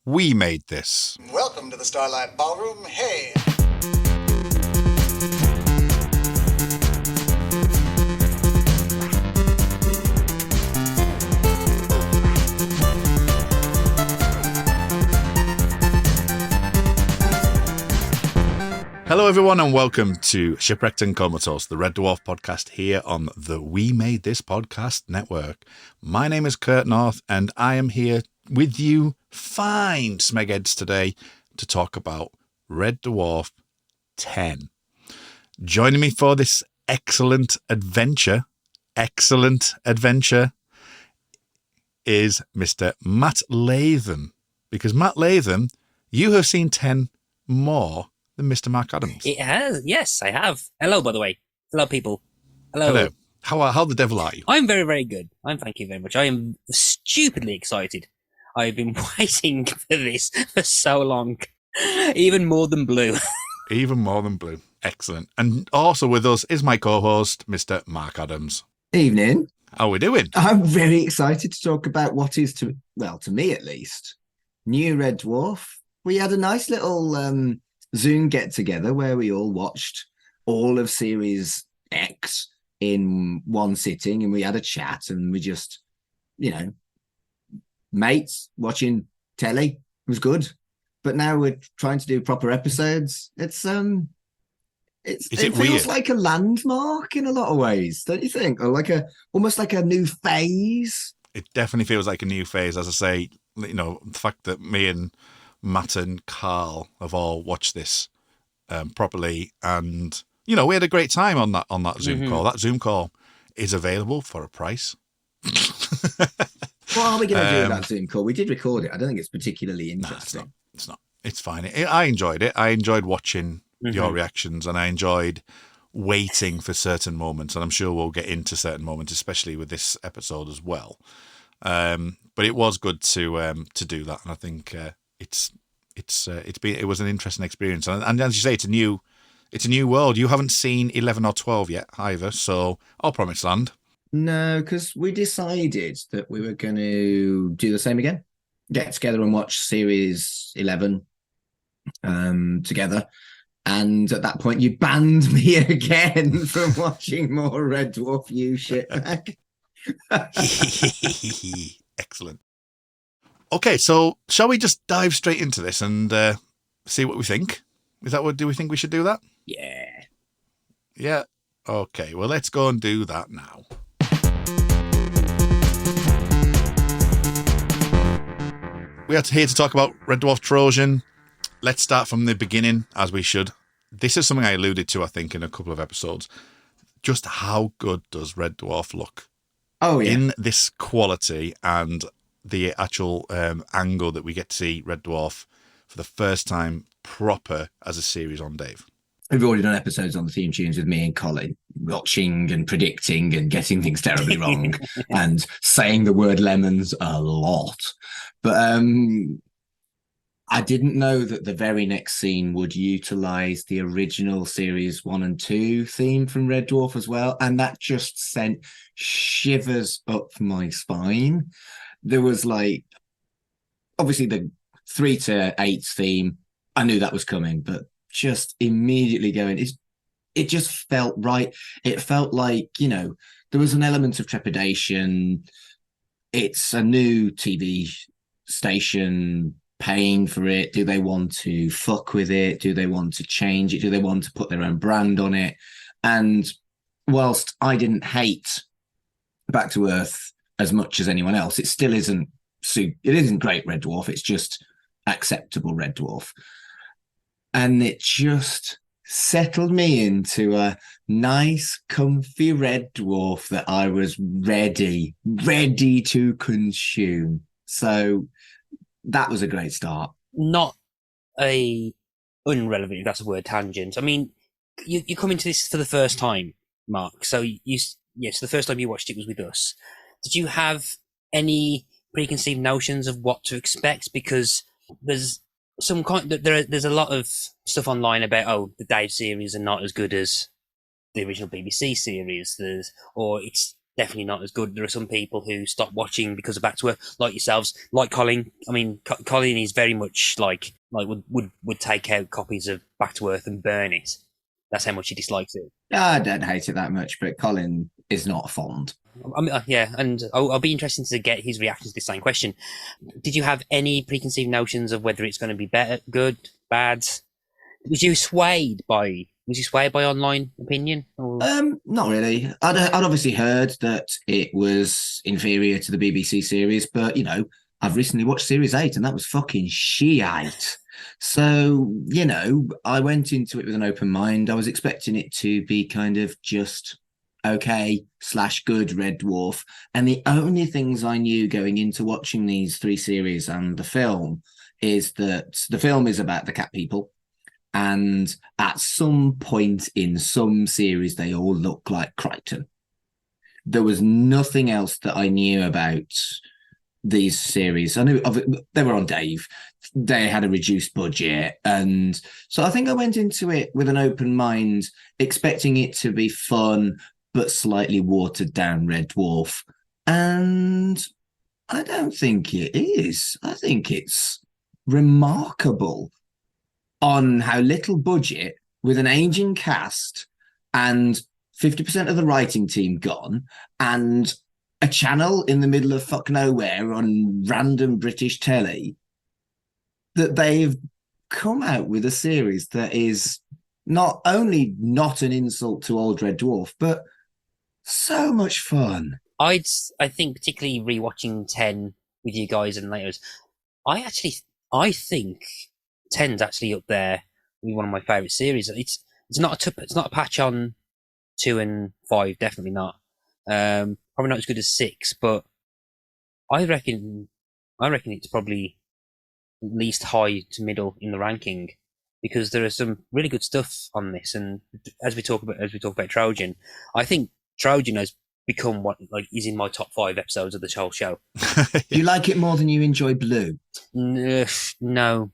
We made this. Welcome to the Starlight Ballroom. Hey! Hello everyone and welcome to Shipwrecked and COMATOSE, the Red Dwarf podcast here on the We Made This podcast network. My name is Kurt North and I am here with you fine smegheads today to talk about Red Dwarf 10. Joining me for this excellent adventure is Mr. Matt Latham. Because Matt Latham, you have seen 10 more than Mr. Mark Adams. It has, yes, I have. Hello, by the way. Hello, people. Hello. How the devil are you? I'm very, very good. Thank you very much. I am stupidly excited. I've been waiting for this for so long. Even more than Blue. Even more than Blue. Excellent. And also with us is my co-host, Mr. Mark Adams. Evening. How are we doing? I'm very excited to talk about what is, to me at least, new Red Dwarf. We had a nice little Zoom get-together where we all watched all of Series X in one sitting, and we had a chat, and we just, mates watching telly. It was good. But now we're trying to do proper episodes. It feels weird? like a landmark in a lot of ways, don't you think? Or almost like a new phase. It definitely feels like a new phase. As I say, the fact that me and Matt and Carl have all watched this properly, and we had a great time on that Zoom call. That Zoom call is available for a price. What are we going to do with that Zoom call? We did record it. I don't think it's particularly interesting. No, it's not. It's fine. I enjoyed it. I enjoyed watching your reactions, and I enjoyed waiting for certain moments. And I'm sure we'll get into certain moments, especially with this episode as well. But it was good to do that, and I think it was an interesting experience. And as you say, it's a new world. You haven't seen 11 or 12 yet either, so I'll Promised Land. No, because we decided that we were going to do the same again. Get together and watch Series 11 together. And at that point, you banned me again from watching more Red Dwarf, you shitbag. Excellent. Okay, so shall we just dive straight into this and see what we think? Do we think we should do that? Yeah. Yeah. Okay, well, let's go and do that now. We are here to talk about Red Dwarf Trojan. Let's start from the beginning, as we should. This is something I alluded to, I think, in a couple of episodes. Just how good does Red Dwarf look? Oh, yeah. In this quality and the actual angle that we get to see Red Dwarf for the first time proper as a series on Dave. We've already done episodes on the theme tunes with me and Colin, watching and predicting and getting things terribly wrong and saying the word lemons a lot. But I didn't know that the very next scene would utilise the original Series 1 and 2 theme from Red Dwarf as well. And that just sent shivers up my spine. There was obviously the 3 to 8 theme. I knew that was coming, but just immediately going, it just felt right. It felt like, there was an element of trepidation. It's a new TV station, paying for it. Do they want to fuck with it? Do they want to change it? Do they want to put their own brand on it? And whilst I didn't hate Back to Earth as much as anyone else, it still isn't great Red Dwarf. It's just acceptable Red Dwarf. And it just settled me into a nice, comfy Red Dwarf that I was ready to consume. So that was a great start. Not a unrelevant, if that's a word, tangent. I mean, you come into this for the first time, Mark. So the first time you watched it was with us. Did you have any preconceived notions of what to expect? Because there's there's a lot of stuff online about the Dave series are not as good as the original BBC series. It's definitely not as good. There are some people who stop watching because of Back to Earth, like yourselves, like Colin. I mean, Colin is very much like would take out copies of Back to Earth and burn it. That's how much he dislikes it. I don't hate it that much, but Colin is not fond. I mean, yeah, and I'll be interested to get his reaction to the same question. Did you have any preconceived notions of whether it's going to be better, good, bad? Was you swayed by online opinion? Or? Not really. I'd obviously heard that it was inferior to the BBC series, but I've recently watched Series 8 and that was fucking shite. So, I went into it with an open mind. I was expecting it to be kind of just okay/good Red Dwarf. And the only things I knew going into watching these 3 series and the film is that the film is about the cat people. And at some point in some series, they all look like Crichton. There was nothing else that I knew about these series. I knew they were on Dave. They had a reduced budget. And so I think I went into it with an open mind, expecting it to be fun, but slightly watered down Red Dwarf. And I don't think it is. I think it's remarkable on how little budget, with an aging cast and 50% of the writing team gone, and a channel in the middle of fuck nowhere on random British telly, that they've come out with a series that is not only not an insult to old Red Dwarf, but so much fun. I think particularly rewatching 10 with you guys and later, I think 10's actually up there with one of my favourite series. It's not a patch on 2 and 5, definitely not. Probably not as good as 6, but I reckon it's probably at least high to middle in the ranking, because there is some really good stuff on this. And as we talk about Trojan, I think Trojan has become what is in my top 5 episodes of the whole show. Do you like it more than you enjoy Blue? No.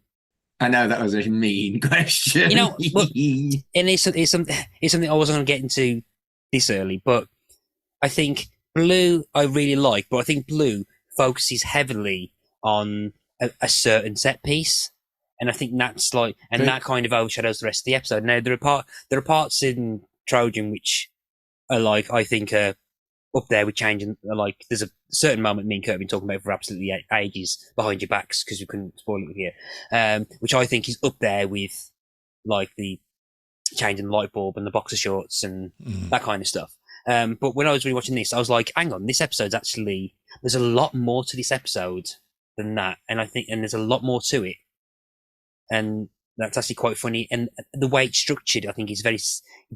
I know that was a mean question. And it's something I wasn't going to get into this early, but I think Blue I really like, but I think Blue focuses heavily on a certain set piece, and I think that's that kind of overshadows the rest of the episode. Now there are parts in Trojan which are I think are up there with changing. There's a certain moment me and Kurt have been talking about for absolutely ages behind your backs, because we couldn't spoil it with you, which I think is up there with the changing the light bulb and the boxer shorts and that kind of stuff. But when I was rewatching this, I was like, hang on, this episode's actually, there's a lot more to this episode than that, and there's a lot more to it, and that's actually quite funny. And the way it's structured, I think, it's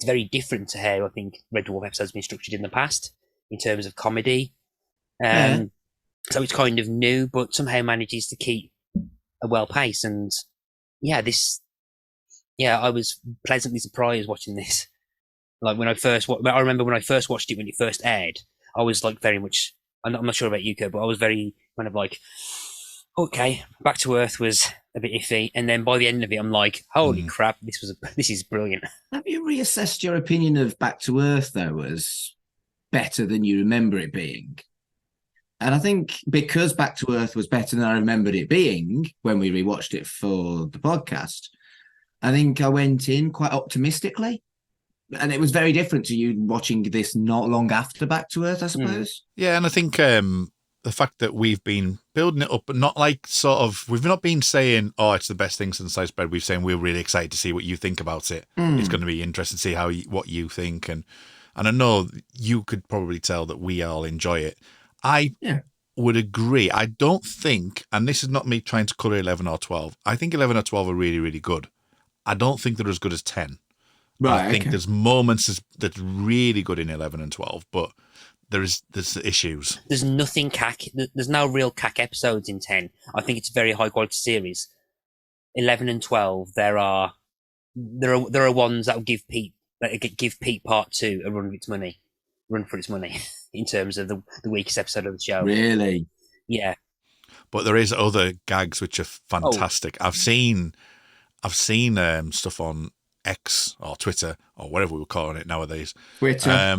very different to how I think Red Dwarf episodes have been structured in the past in terms of comedy. So it's kind of new, but somehow manages to keep a well pace. And I was pleasantly surprised watching this. I remember when I first watched it when it first aired, I was very much, I'm not sure about you, Kurt, but I was very kind of okay, Back to Earth was a bit iffy, and then by the end of it, I'm like, holy crap, this is brilliant. Have you reassessed your opinion of Back to Earth though as better than you remember it being? And I think because Back to Earth was better than I remembered it being when we rewatched it for the podcast, I think I went in quite optimistically. And it was very different to you watching this not long after Back to Earth, I suppose. Yeah, and I think the fact that we've been building it up, but not we've not been saying, oh, it's the best thing since sliced bread. We're saying we're really excited to see what you think about it. It's going to be interesting to see what you think. And I know you could probably tell that we all enjoy it. I would agree. I don't think, and this is not me trying to colour 11 or 12, I think 11 or 12 are really, really good. I don't think they're as good as 10. Right, I think there's moments that's really good in 11 and 12, but there's issues. There's nothing cack. There's no real cack episodes in 10. I think it's a very high quality series. 11 and 12, there are ones that will give Pete Part 2 a run for its money in terms of the weakest episode of the show. Really? Yeah. But there is other gags which are fantastic. I've seen stuff on X or Twitter or whatever we're calling it nowadays. Twitter.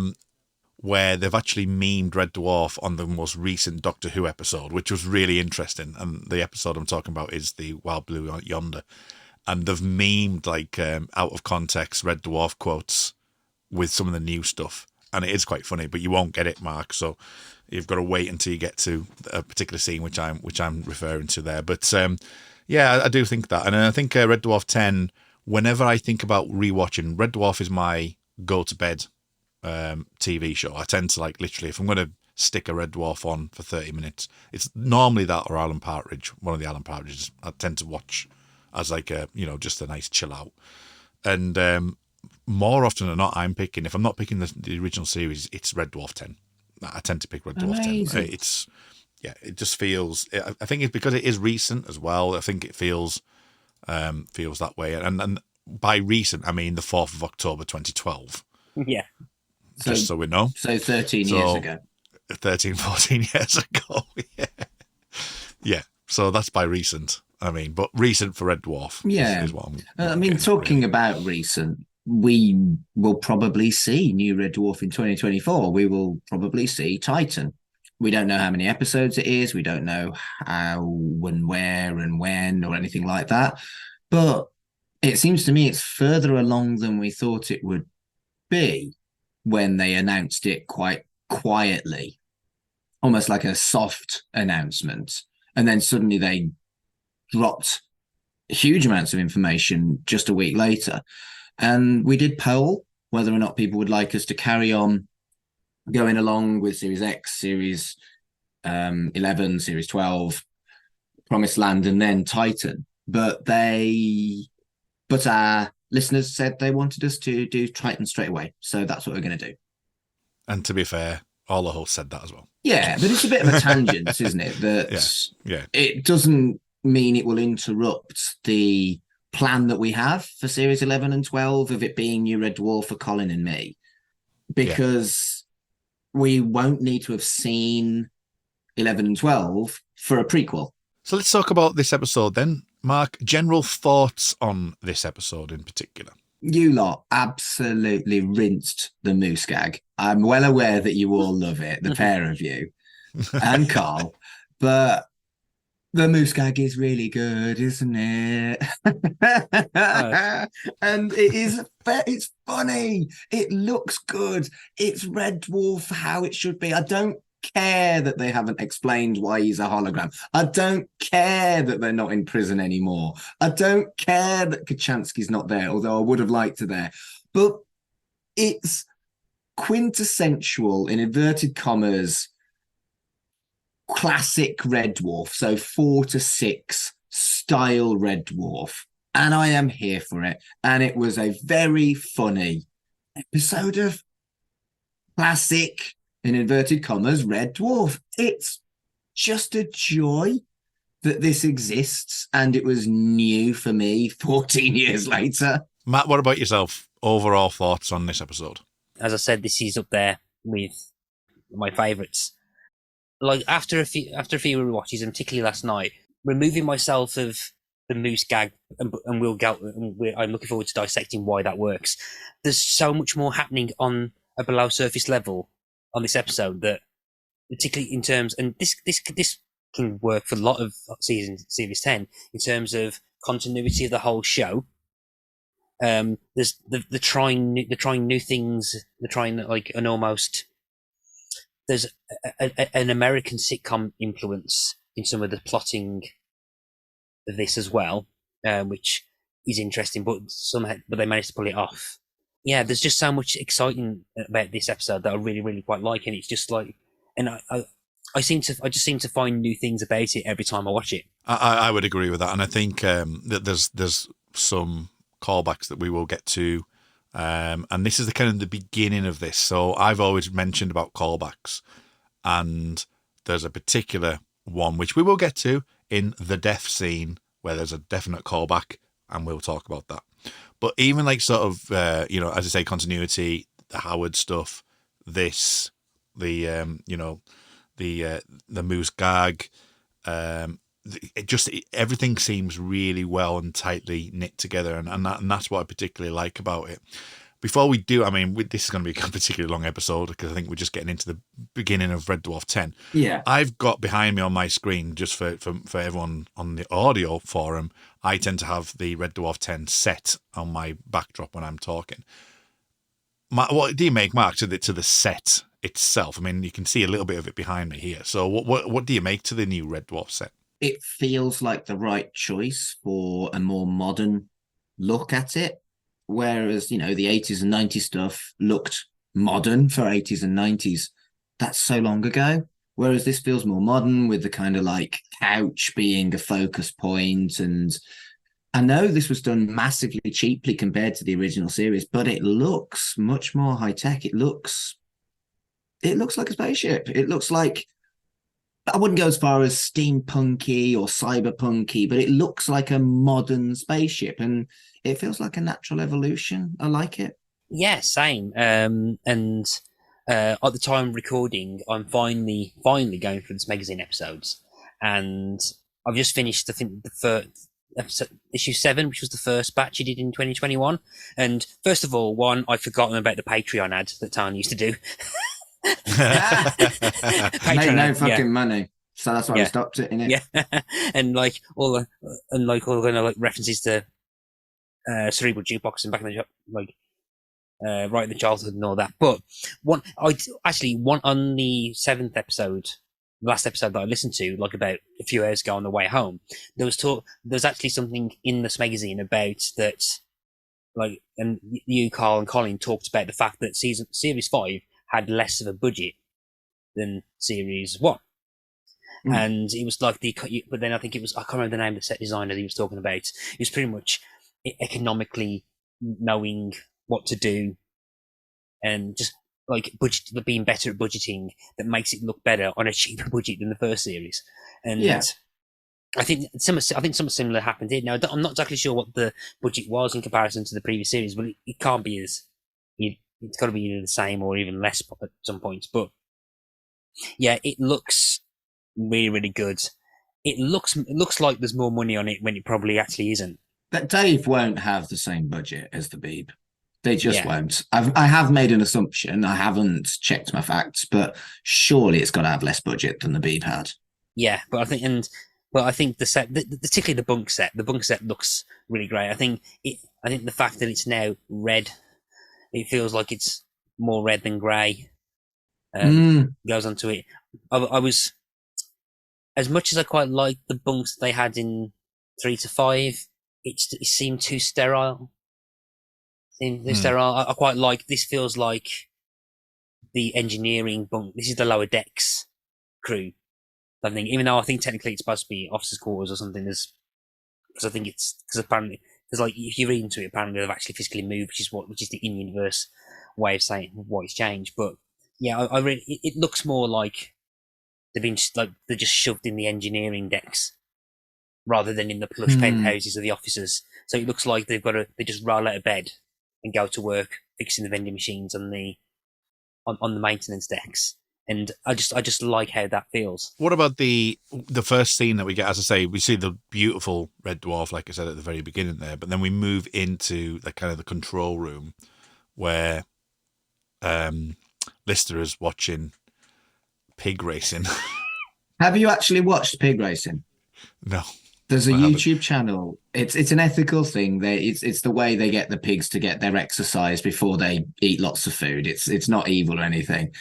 where they've actually memed Red Dwarf on the most recent Doctor Who episode, which was really interesting. And the episode I'm talking about is the Wild Blue Yonder. And they've memed, like, out of context Red Dwarf quotes with some of the new stuff. And it is quite funny, but you won't get it, Mark. So you've got to wait until you get to a particular scene, which I'm referring to there. But yeah, I do think that. And I think Red Dwarf 10, whenever I think about rewatching, Red Dwarf is my go-to-bed TV show. I tend to, like, literally, if I'm going to stick a Red Dwarf on for 30 minutes, it's normally that or Alan Partridge, one of the Alan Partridges. I tend to watch as like a, just a nice chill out. And more often than not, I'm picking, if I'm not picking the original series, it's Red Dwarf 10. I tend to pick Red Dwarf 10. It's, it just feels, I think it's because it is recent as well. I think it feels that way. And by recent, I mean the 4th of October 2012. Yeah. Just so we know. So 13 years ago. 13, 14 years ago. Yeah. So that's by recent. I mean, but recent for Red Dwarf. Yeah. Is what talking about recent, we will probably see new Red Dwarf in 2024. We will probably see Titan. We don't know how many episodes it is. We don't know how and where and when or anything like that. But it seems to me it's further along than we thought it would be when they announced it quite quietly, almost like a soft announcement. And then suddenly they dropped huge amounts of information just a week later. And we did poll whether or not people would like us to carry on going along with Series X, Series 11, Series 12, Promised Land, and then Titan. But our listeners said they wanted us to do Titan straight away. So that's what we're going to do. And to be fair, all the hosts said that as well. Yeah, but it's a bit of a tangent, isn't it? That it doesn't mean it will interrupt the plan that we have for Series 11 and 12 of it being new Red Dwarf for Colin and me. Because we won't need to have seen 11 and 12 for a prequel. So let's talk about this episode then. Mark, general thoughts on this episode in particular? You lot absolutely rinsed the moose gag. I'm well aware that you all love it, the pair of you, and Carl, but the moose gag is really good, isn't it? And it's funny. It looks good. It's Red Dwarf how it should be. I don't care that they haven't explained why he's a hologram. I don't care that they're not in prison anymore. I don't care that Kachansky's not there, although I would have liked her there. But it's quintessential, in inverted commas, classic Red Dwarf. So 4 to 6 style Red Dwarf. And I am here for it. And it was a very funny episode of classic, in inverted commas, Red Dwarf. It's just a joy that this exists, and it was new for me 14 years later. Matt, what about yourself? Overall thoughts on this episode? As I said, this is up there with my favourites. Like after a few rewatches, and particularly last night, removing myself of the moose gag, and I'm looking forward to dissecting why that works. There's so much more happening on a below surface level on this episode, that particularly in terms, and this can work for a lot of series 10 in terms of continuity of the whole show. There's the trying new things, the trying like an almost, there's an American sitcom influence in some of the plotting of this as well, which is interesting, but they managed to pull it off. Yeah, there's just so much exciting about this episode that I really, really quite like, and it's just like, and I just seem to find new things about it every time I watch it. I would agree with that, and I think that there's some callbacks that we will get to, and this is the kind of the beginning of this. So I've always mentioned about callbacks, and there's a particular one which we will get to in the death scene where there's a definite callback, and we'll talk about that. But even like sort of, as I say, continuity, the Howard stuff, this, the moose gag, everything seems really well and tightly knit together, and that's what I particularly like about it. before we do, I mean, this is going to be a particularly long episode because I think we're just getting into the beginning of Red Dwarf 10. Yeah. I've got behind me on my screen, just for everyone on the audio forum, I tend to have the Red Dwarf 10 set on my backdrop when I'm talking. What do you make, Mark, to the set itself? I mean, you can see a little bit of it behind me here. So what do you make to the new Red Dwarf set? It feels like the right choice for a more modern look at it. Whereas, the 80s and 90s stuff looked modern for 80s and 90s. That's so long ago. Whereas this feels more modern with the kind of like couch being a focus point. And I know this was done massively cheaply compared to the original series, but it looks much more high tech. It looks like a spaceship. It looks like, I wouldn't go as far as steampunky or cyberpunky, but it looks like a modern spaceship, and it feels like a natural evolution. I like it. Yeah, same. And at the time of recording, I'm finally going through this magazine episodes, and I've just finished, I think, the first episode, issue 7, which was the first batch you did in 2021. And first of all, I'd forgotten about the Patreon ad that Tan used to do. Made no fucking money, so that's why we stopped it, innit? Yeah. And all the references to cerebral jukebox and back in the right in the childhood and all that. But on the 7th episode, the last episode that I listened to, about a few hours ago on the way home, there was actually something in this magazine about that, and you, Carl, and Colin talked about the fact that series 5 had less of a budget than series 1. And it was but then I think it was, I can't remember the name of the set designer that he was talking about. It was pretty much economically knowing what to do and just being better at budgeting that makes it look better on a cheaper budget than the first series. And I think something similar happened here. Now, I'm not exactly sure what the budget was in comparison to the previous series, but it can't be it's got to be either the same or even less at some points. But yeah, it looks really, really good. It looks like there's more money on it when it probably actually isn't. But Dave won't have the same budget as the Beeb. They just won't. I have made an assumption. I haven't checked my facts, but surely it's got to have less budget than the Beeb had. Yeah, but I think the set, particularly the bunk set looks really great. I think the fact that it's now red, it feels like it's more red than grey. Goes onto it. I was, as much as I quite liked the bunks they had in 3 to 5, it seemed too sterile. Sterile. I quite like this. Feels like the engineering bunk. This is the lower decks crew. I think, even though I think technically it's supposed to be officers' quarters or something, because I think apparently if you read into it, apparently they've actually physically moved, which is the in-universe way of saying why it's changed. But yeah, I really, it looks more like they're just shoved in the engineering decks rather than in the plush penthouses of the officers. So it looks like they just roll out of bed and go to work fixing the vending machines on the maintenance decks. And I just like how that feels. What about the first scene that we get? As I say, we see the beautiful Red Dwarf, like I said at the very beginning there, but then we move into the kind of the control room where Lister is watching pig racing. Have you actually watched pig racing? No. There's a YouTube channel. It's an ethical thing. It's the way they get the pigs to get their exercise before they eat lots of food. It's not evil or anything.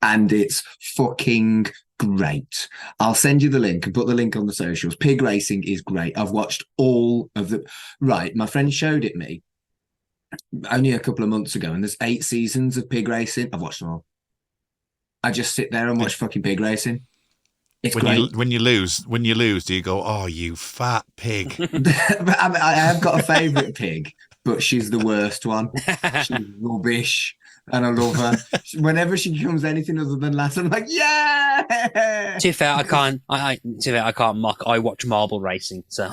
And it's fucking great. I'll send you the link and put the link on the socials. Pig racing is great. I've watched all of the... Right, my friend showed it me only a couple of months ago, and there's 8 seasons of pig racing. I've watched them all. I just sit there and watch fucking pig racing. It's great. When you lose, do you go, "Oh, you fat pig"? I have got a favourite pig, but she's the worst one. She's rubbish, and I love her. Whenever she becomes anything other than Latham, I'm like, yeah. To be fair, I can't mock. I watch marble racing, so.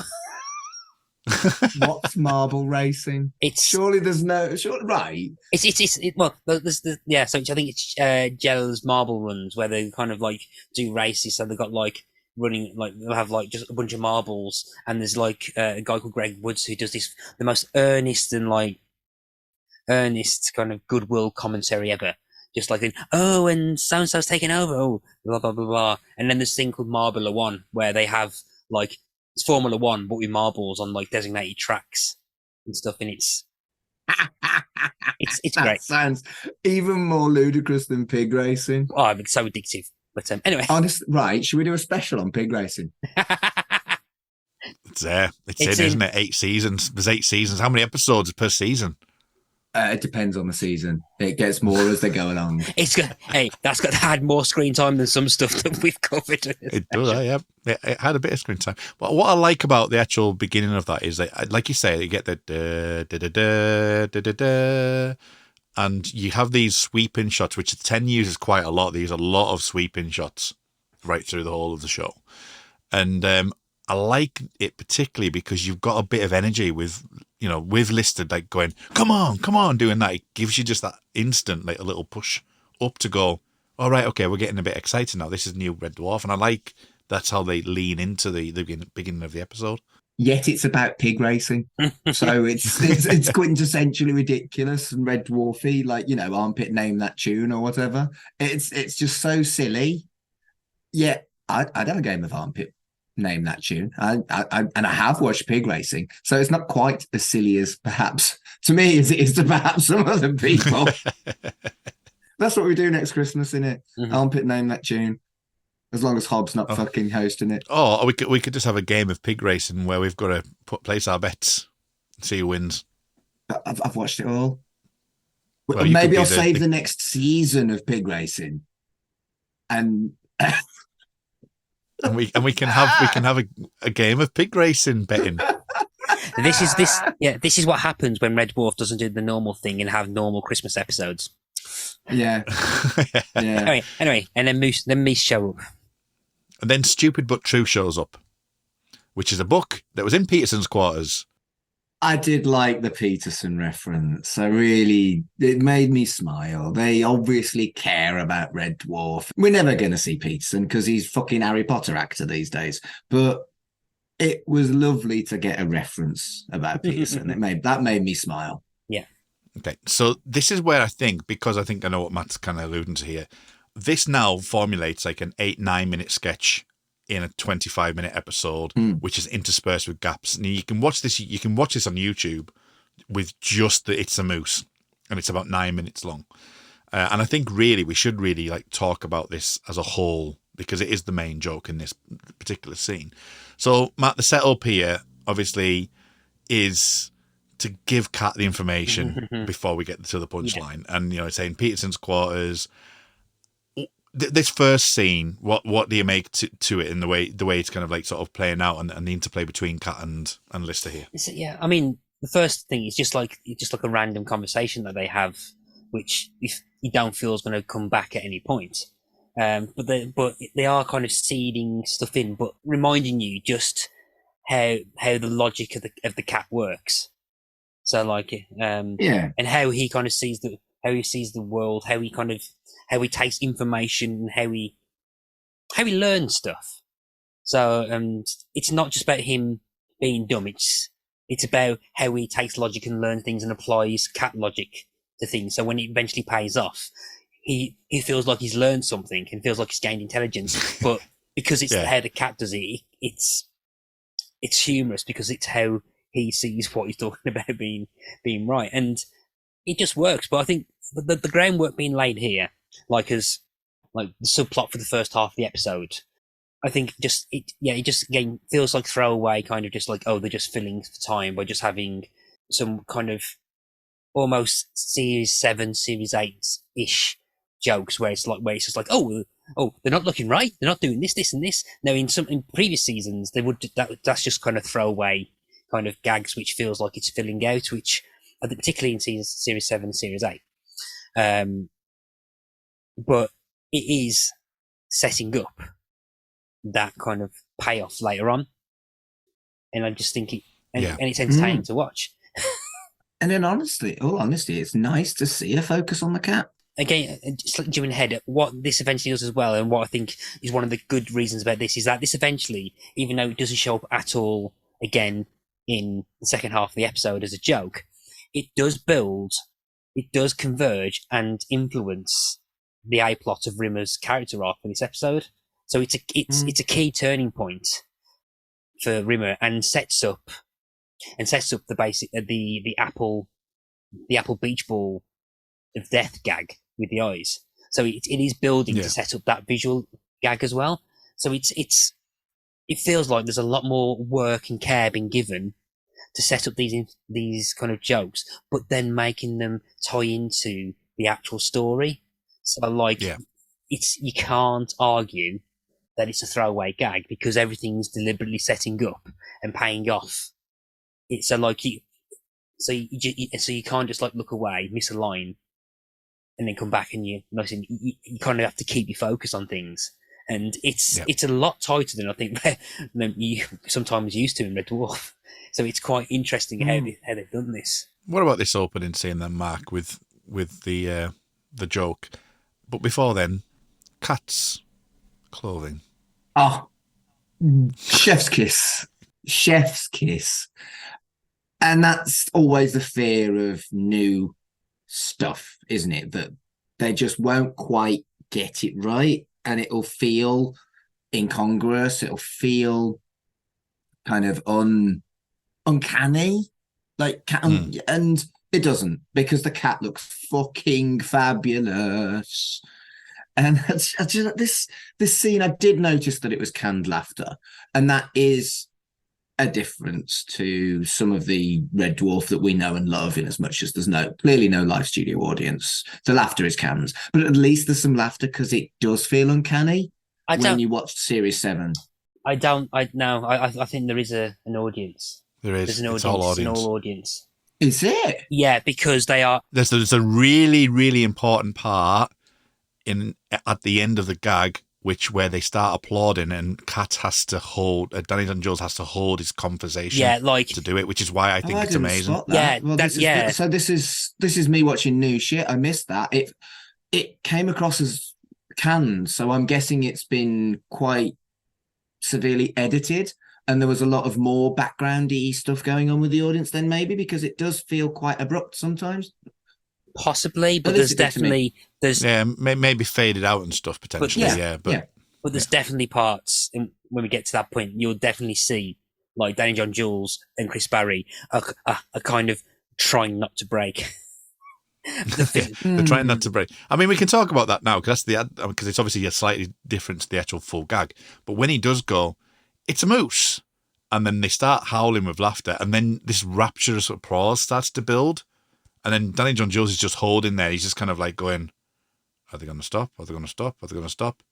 What's marble racing? Surely there's no right. So I think it's Jello's marble runs where they kind of do races. So they've got running, they'll have just a bunch of marbles, and there's a guy called Greg Woods who does the most earnest and earnest kind of goodwill commentary ever. Just like, oh, and so-and-so's taking over, oh, blah, blah, blah, blah. And then this thing called Marbula One, where they have, like, it's Formula One, but with marbles on, like, designated tracks and stuff, and it's that great. Sounds even more ludicrous than pig racing. Oh, it's so addictive. But anyway. Right, should we do a special on pig racing? It's in, isn't it? 8 seasons. There's 8 seasons. How many episodes per season? It depends on the season. It gets more as they go along. That's got had more screen time than some stuff that we've covered. It does, yeah. It had a bit of screen time. But what I like about the actual beginning of that is that, like you say, you get the da da da da da da, and you have these sweeping shots, which 10 uses quite a lot. They use a lot of sweeping shots right through the whole of the show, and I like it particularly because you've got a bit of energy with Listed, like going, come on, doing that. It gives you just that instant, like a little push up to go, all right, okay, we're getting a bit excited now. This is new Red Dwarf. And I like that's how they lean into the beginning of the episode. Yet it's about pig racing. So it's quintessentially ridiculous and Red Dwarfy, like, armpit name that tune or whatever. It's just so silly. Yeah, I'd have a game of armpit name that tune. And I have watched pig racing, so it's not quite as silly as perhaps to me as it is to perhaps some other people. That's what we do next Christmas, innit? Mm-hmm. Armpit name that tune, as long as Hobbs not fucking hosting it. Oh, we could just have a game of pig racing where we've got to place our bets and see who wins. I've watched it all. Well, maybe I'll save the next season of pig racing, and And we can have a game of pig racing betting. This is what happens when Red Dwarf doesn't do the normal thing and have normal Christmas episodes. Yeah. Yeah. Anyway, and then Moose show up. And then Stupid But True shows up, which is a book that was in Peterson's quarters. I did like the Peterson reference. It made me smile. They obviously care about Red Dwarf. We're never going to see Peterson because he's fucking Harry Potter actor these days. But it was lovely to get a reference about Peterson. That made me smile. Yeah. Okay, so this is where I think, because I think I know what Matt's kind of alluding to here, this now formulates like an 8-9 minute sketch in a 25-minute episode, which is interspersed with gaps. And you can watch this. You can watch this on YouTube with just the "It's a Moose," and it's about 9 minutes long. And I think really we should really like talk about this as a whole because it is the main joke in this particular scene. So Matt, the setup here obviously is to give Kat the information before we get to the punchline, and saying Peterson's quarters. This first scene, what do you make to it in the way it's kind of like sort of playing out and the interplay between Kat and Lister here? Yeah, I mean, the first thing is just like a random conversation that they have, which if you don't feel is going to come back at any point. But they are kind of seeding stuff in, but reminding you just how the logic of the cat works. So like, and how he kind of sees the world, how he takes information, and how he learns stuff. So it's not just about him being dumb. It's about how he takes logic and learns things and applies cat logic to things. So when it eventually pays off, he feels like he's learned something and feels like he's gained intelligence. But because it's how the cat does it, it's humorous because it's how he sees what he's talking about being right, and it just works. But I think the groundwork being laid here, like the subplot for the first half of the episode, I think it just again feels like throwaway, kind of just like, oh, they're just filling time by just having some kind of almost series 7, series 8-ish jokes where it's just like, oh, they're not looking right, they're not doing this and this. Now in previous seasons they would that's just kind of throwaway kind of gags, which feels like it's filling out, which I think particularly in series 7 and series 8. But it is setting up that kind of payoff later on, and I just think and it's entertaining to watch. And then honestly, it's nice to see a focus on the cat. Again, just like jumping ahead, what this eventually does as well, and what I think is one of the good reasons about this, is that this eventually, even though it doesn't show up at all again in the second half of the episode as a joke, it does build it does converge and influence the A plot of Rimmer's character arc in this episode. So it's a key turning point for Rimmer and sets up the basic the apple beach ball of death gag with the eyes. So it is building to set up that visual gag as well. So it feels like there's a lot more work and care being given to set up these kind of jokes, but then making them tie into the actual story. So you can't argue that it's a throwaway gag because everything's deliberately setting up and paying off. So you can't just like look away, miss a line, and then come back and you kind of have to keep your focus on things. And it's a lot tighter than I think than you sometimes used to in Red Dwarf. So it's quite interesting how they've done this. What about this opening scene then, Mark, with the joke? But before then, Kat's clothing. Oh, chef's kiss. Chef's kiss. And that's always the fear of new stuff, isn't it? That they just won't quite get it right, and it'll feel incongruous. It'll feel kind of uncanny, like and it doesn't, because the cat looks fucking fabulous. And this scene, I did notice that it was canned laughter, and that is a difference to some of the Red Dwarf that we know and love, in as much as there's clearly no live studio audience. The laughter is canned, but at least there's some laughter because it does feel uncanny when you watch Series 7. I think there is an audience. There is. There's an audience. It's all audience. An all audience. Is it? Yeah, because they are. There's a really, really important part at the end of the gag, where they start applauding, and Kat has to hold, Danny John-Jules has to hold his conversation to do it, which is why I think it's amazing. So this is me watching new shit. I missed that. It came across as canned, so I'm guessing it's been quite severely edited, and there was a lot of more backgroundy stuff going on with the audience then, maybe, because it does feel quite abrupt sometimes. Possibly, but there's definitely maybe faded out and stuff potentially. But there's definitely parts when we get to that point, you'll definitely see like Danny John-Jules and Chris Barry are kind of trying not to break. They're trying not to break. I mean, we can talk about that now because it's obviously a slightly different to the actual full gag. But when he does go, it's a moose, and then they start howling with laughter, and then this rapturous applause starts to build. And then Danny John-Jules is just holding there. He's just kind of like going, are they going to stop? Are they going to stop? Are they going to stop?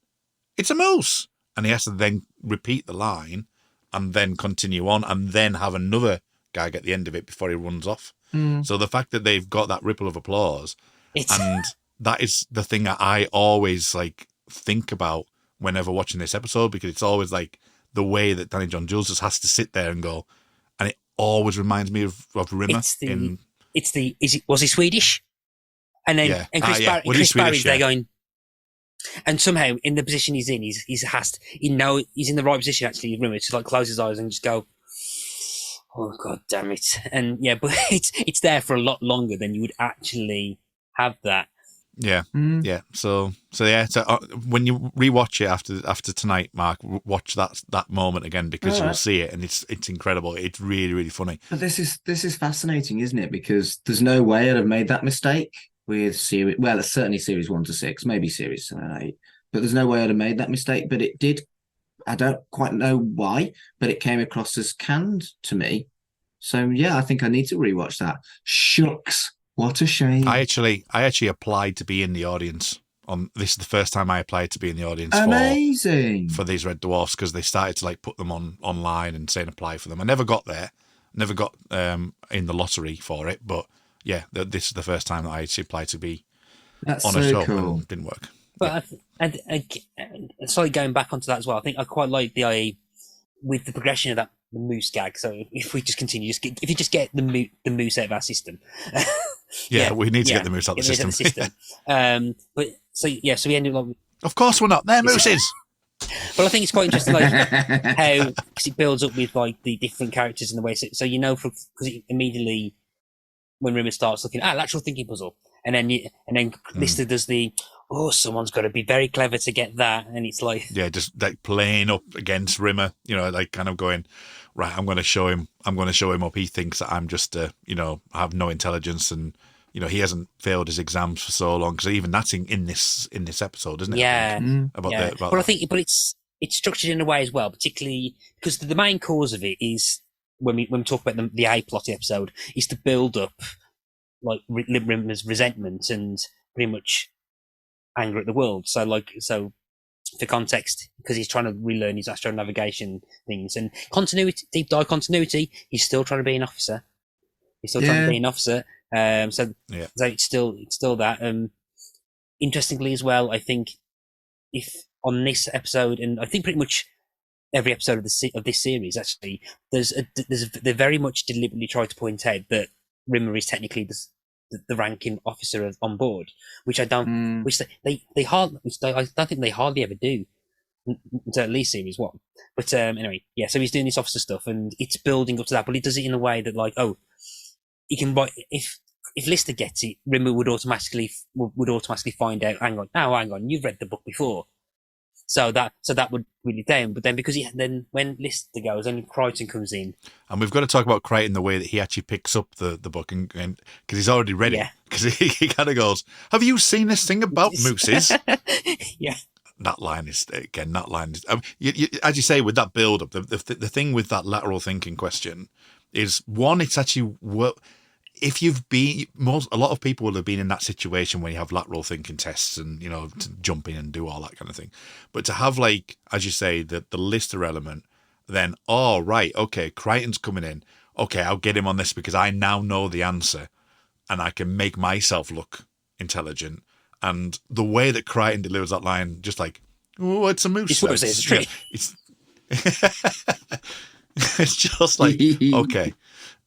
It's a moose. And he has to then repeat the line and then continue on and then have another gag at the end of it before he runs off. So the fact that they've got that ripple of applause, and that is the thing that I always like think about whenever watching this episode, because it's always like the way that Danny John-Jules just has to sit there and go, and it always reminds me of Rimmer was he Swedish? And then Chris Barry's there going, and somehow in the position he's in, he's in the right position actually, Rimmer, to like close his eyes and just go, oh god damn it. And but it's there for a lot longer than you would actually have that. So when you rewatch it after tonight, Mark, watch that moment again, because you'll see it, and it's incredible. It's really, really funny. But this is fascinating, isn't it? Because there's no way I'd have made that mistake with series. Well, it's certainly series 1 to 6, maybe series 7 and 8. But there's no way I'd have made that mistake. But it did. I don't quite know why, but it came across as canned to me. So I think I need to rewatch that. Shucks. What a shame. I actually applied to be in the audience. This is the first time I applied to be in the audience. Amazing. For these Red Dwarfs, because they started to like put them online and saying apply for them. I never got there. Never got in the lottery for it. But this is the first time that I actually applied to be on a show. Cool. And it didn't work. But sorry, going back onto that as well, I think I quite like the idea with the progression of the moose gag. So if we just continue, if you just get the moose out of our system. We need to get the moose out of the system. But so we ended up. Of course, we're not. They're mooses. But I think it's quite interesting, like how, because it builds up with like the different characters and the way. So because immediately when Rimmer starts looking lateral thinking puzzle, and then Lister does the, oh, someone's got to be very clever to get that, and it's like, yeah, just like playing up against Rimmer, you know, like kind of going, right, I'm going to show him up. He thinks that I'm just, you know, I have no intelligence, and you know, he hasn't failed his exams for so long, because even that's in this episode, isn't it? yeah, About I think, but it's structured in a way as well, particularly because the main cause of it is when we talk about the A plot episode, is to build up like Rimmer's resentment and pretty much anger at the world. So for context, because he's trying to relearn his astronavigation things and continuity, deep dive continuity, he's still trying to be an officer. So it's still that. Interestingly as well, I think if on this episode, and I think pretty much every episode of this series, actually, they very much deliberately try to point out that Rimmer is technically the ranking officer on board, which I don't, which I don't think they hardly ever do until at least series 1. But anyway, yeah. So he's doing this officer stuff, and it's building up to that. But he does it in a way that, like, oh, he can write if Lister gets it, Rimmer would automatically find out. Hang on, you've read the book before. So that would really down. But then because then when Lister goes, and Crichton comes in, and we've got to talk about Crichton, the way that he actually picks up the book, and because he's already read it, because he kind of goes, "Have you seen this thing about mooses?" Yeah. That line is as you say, with that build up, the thing with that lateral thinking question is, one, it's actually if you've been, a lot of people will have been in that situation where you have lateral thinking tests and, you know, to jump in and do all that kind of thing. But to have, like, as you say, the Lister element, then, oh, right, okay, Crichton's coming in. Okay, I'll get him on this because I now know the answer and I can make myself look intelligent. And the way that Crichton delivers that line, just like, oh, it's a moose. It's a tree. It's just like, okay.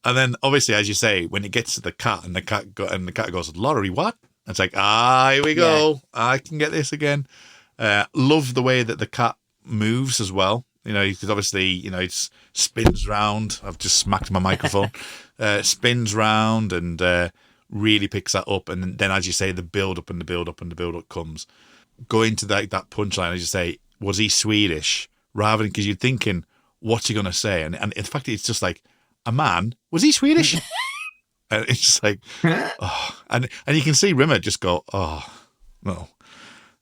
And then, obviously, as you say, when it gets to the cat, and the cat goes, "Lottery, what?" It's like, here we go. Yeah. I can get this again. Love the way that the cat moves as well. You know, because obviously, you know, it spins round. I've just smacked my microphone. Spins round and really picks that up. And then, as you say, the build up and the build up and the build up comes. Going to that punchline, as you say, was he Swedish? Rather than, because you're thinking, what's he going to say? And in fact, it's just like, a man? Was he Swedish? And it's just like, oh, and you can see Rimmer just go, oh no,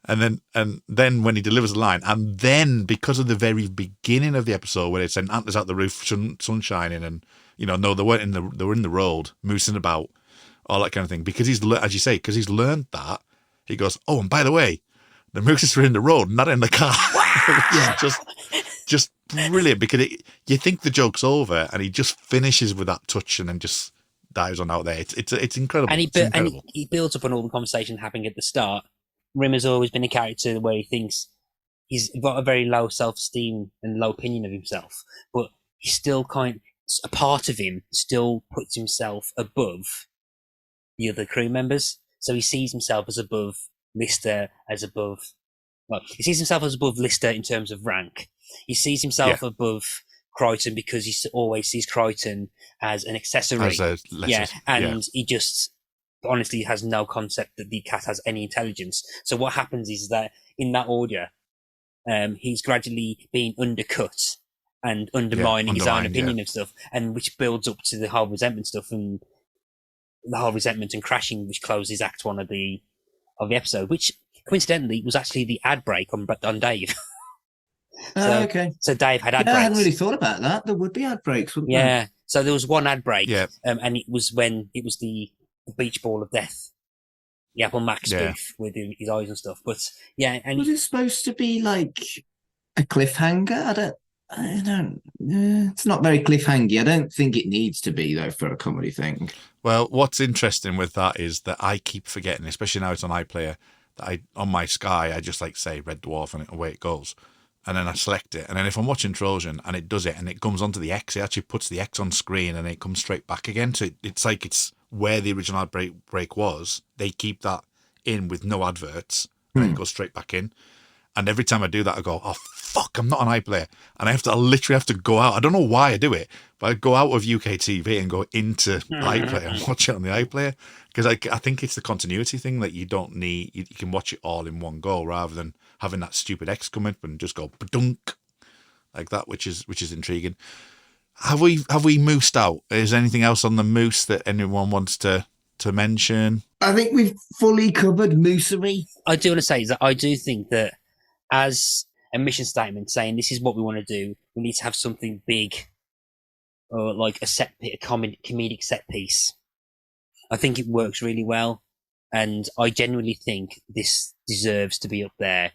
and then when he delivers the line, and then because of the very beginning of the episode where they sent antlers out the roof, sun shining, and you know, no, they were in the road, moosing about, all that kind of thing. Because he's, as you say, because he's learned that, he goes, oh, and by the way, the mooses are in the road, not in the car. Yeah, just brilliant, because you think the joke's over, and he just finishes with that touch, and then just dives on out there. It's incredible. And he builds up on all the conversation happening at the start. Rimmer's always been a character where he thinks he's got a very low self-esteem and low opinion of himself, but he's still a part of him still puts himself above the other crew members. So he sees himself as above Lister, he sees himself as above Lister in terms of rank. He sees himself above Crichton because he always sees Crichton as an accessory. He just honestly has no concept that the cat has any intelligence. So what happens is that in that order, he's gradually being undercut and undermining his own opinion of stuff, and which builds up to the whole resentment stuff and the whole resentment and crashing, which closes Act 1 of the episode, which coincidentally was actually the ad break on Dave. Okay. So Dave had ad breaks. I hadn't really thought about that. There would be ad breaks, wouldn't there? Yeah. So there was one ad break, and it was when it was the beach ball of death, the Apple Mac spoof with his eyes and stuff. But and was it supposed to be like a cliffhanger? I don't. It's not very cliffhangy. I don't think it needs to be though for a comedy thing. Well, what's interesting with that is that I keep forgetting, especially now it's on iPlayer, that on my Sky I just like say Red Dwarf and away it goes. And then I select it. And then if I'm watching Trojan and it does it and it comes onto the X, it actually puts the X on screen and it comes straight back again. So it's like it's where the original ad break was. They keep that in with no adverts and it goes straight back in. And every time I do that, I go, oh, fuck, I'm not on iPlayer. And I literally have to go out. I don't know why I do it, But I'd go out of UK TV and go into iPlayer and watch it on the iPlayer, because I think it's the continuity thing that you don't need. You can watch it all in one go rather than having that stupid X come up and just go badunk like that, which is intriguing. Have we moosed out? Is there anything else on the moose that anyone wants to mention? I think we've fully covered moosery. I do want to say is that I do think that as a mission statement saying this is what we want to do, we need to have something big, or like a comedic set piece. I think it works really well, and I genuinely think this deserves to be up there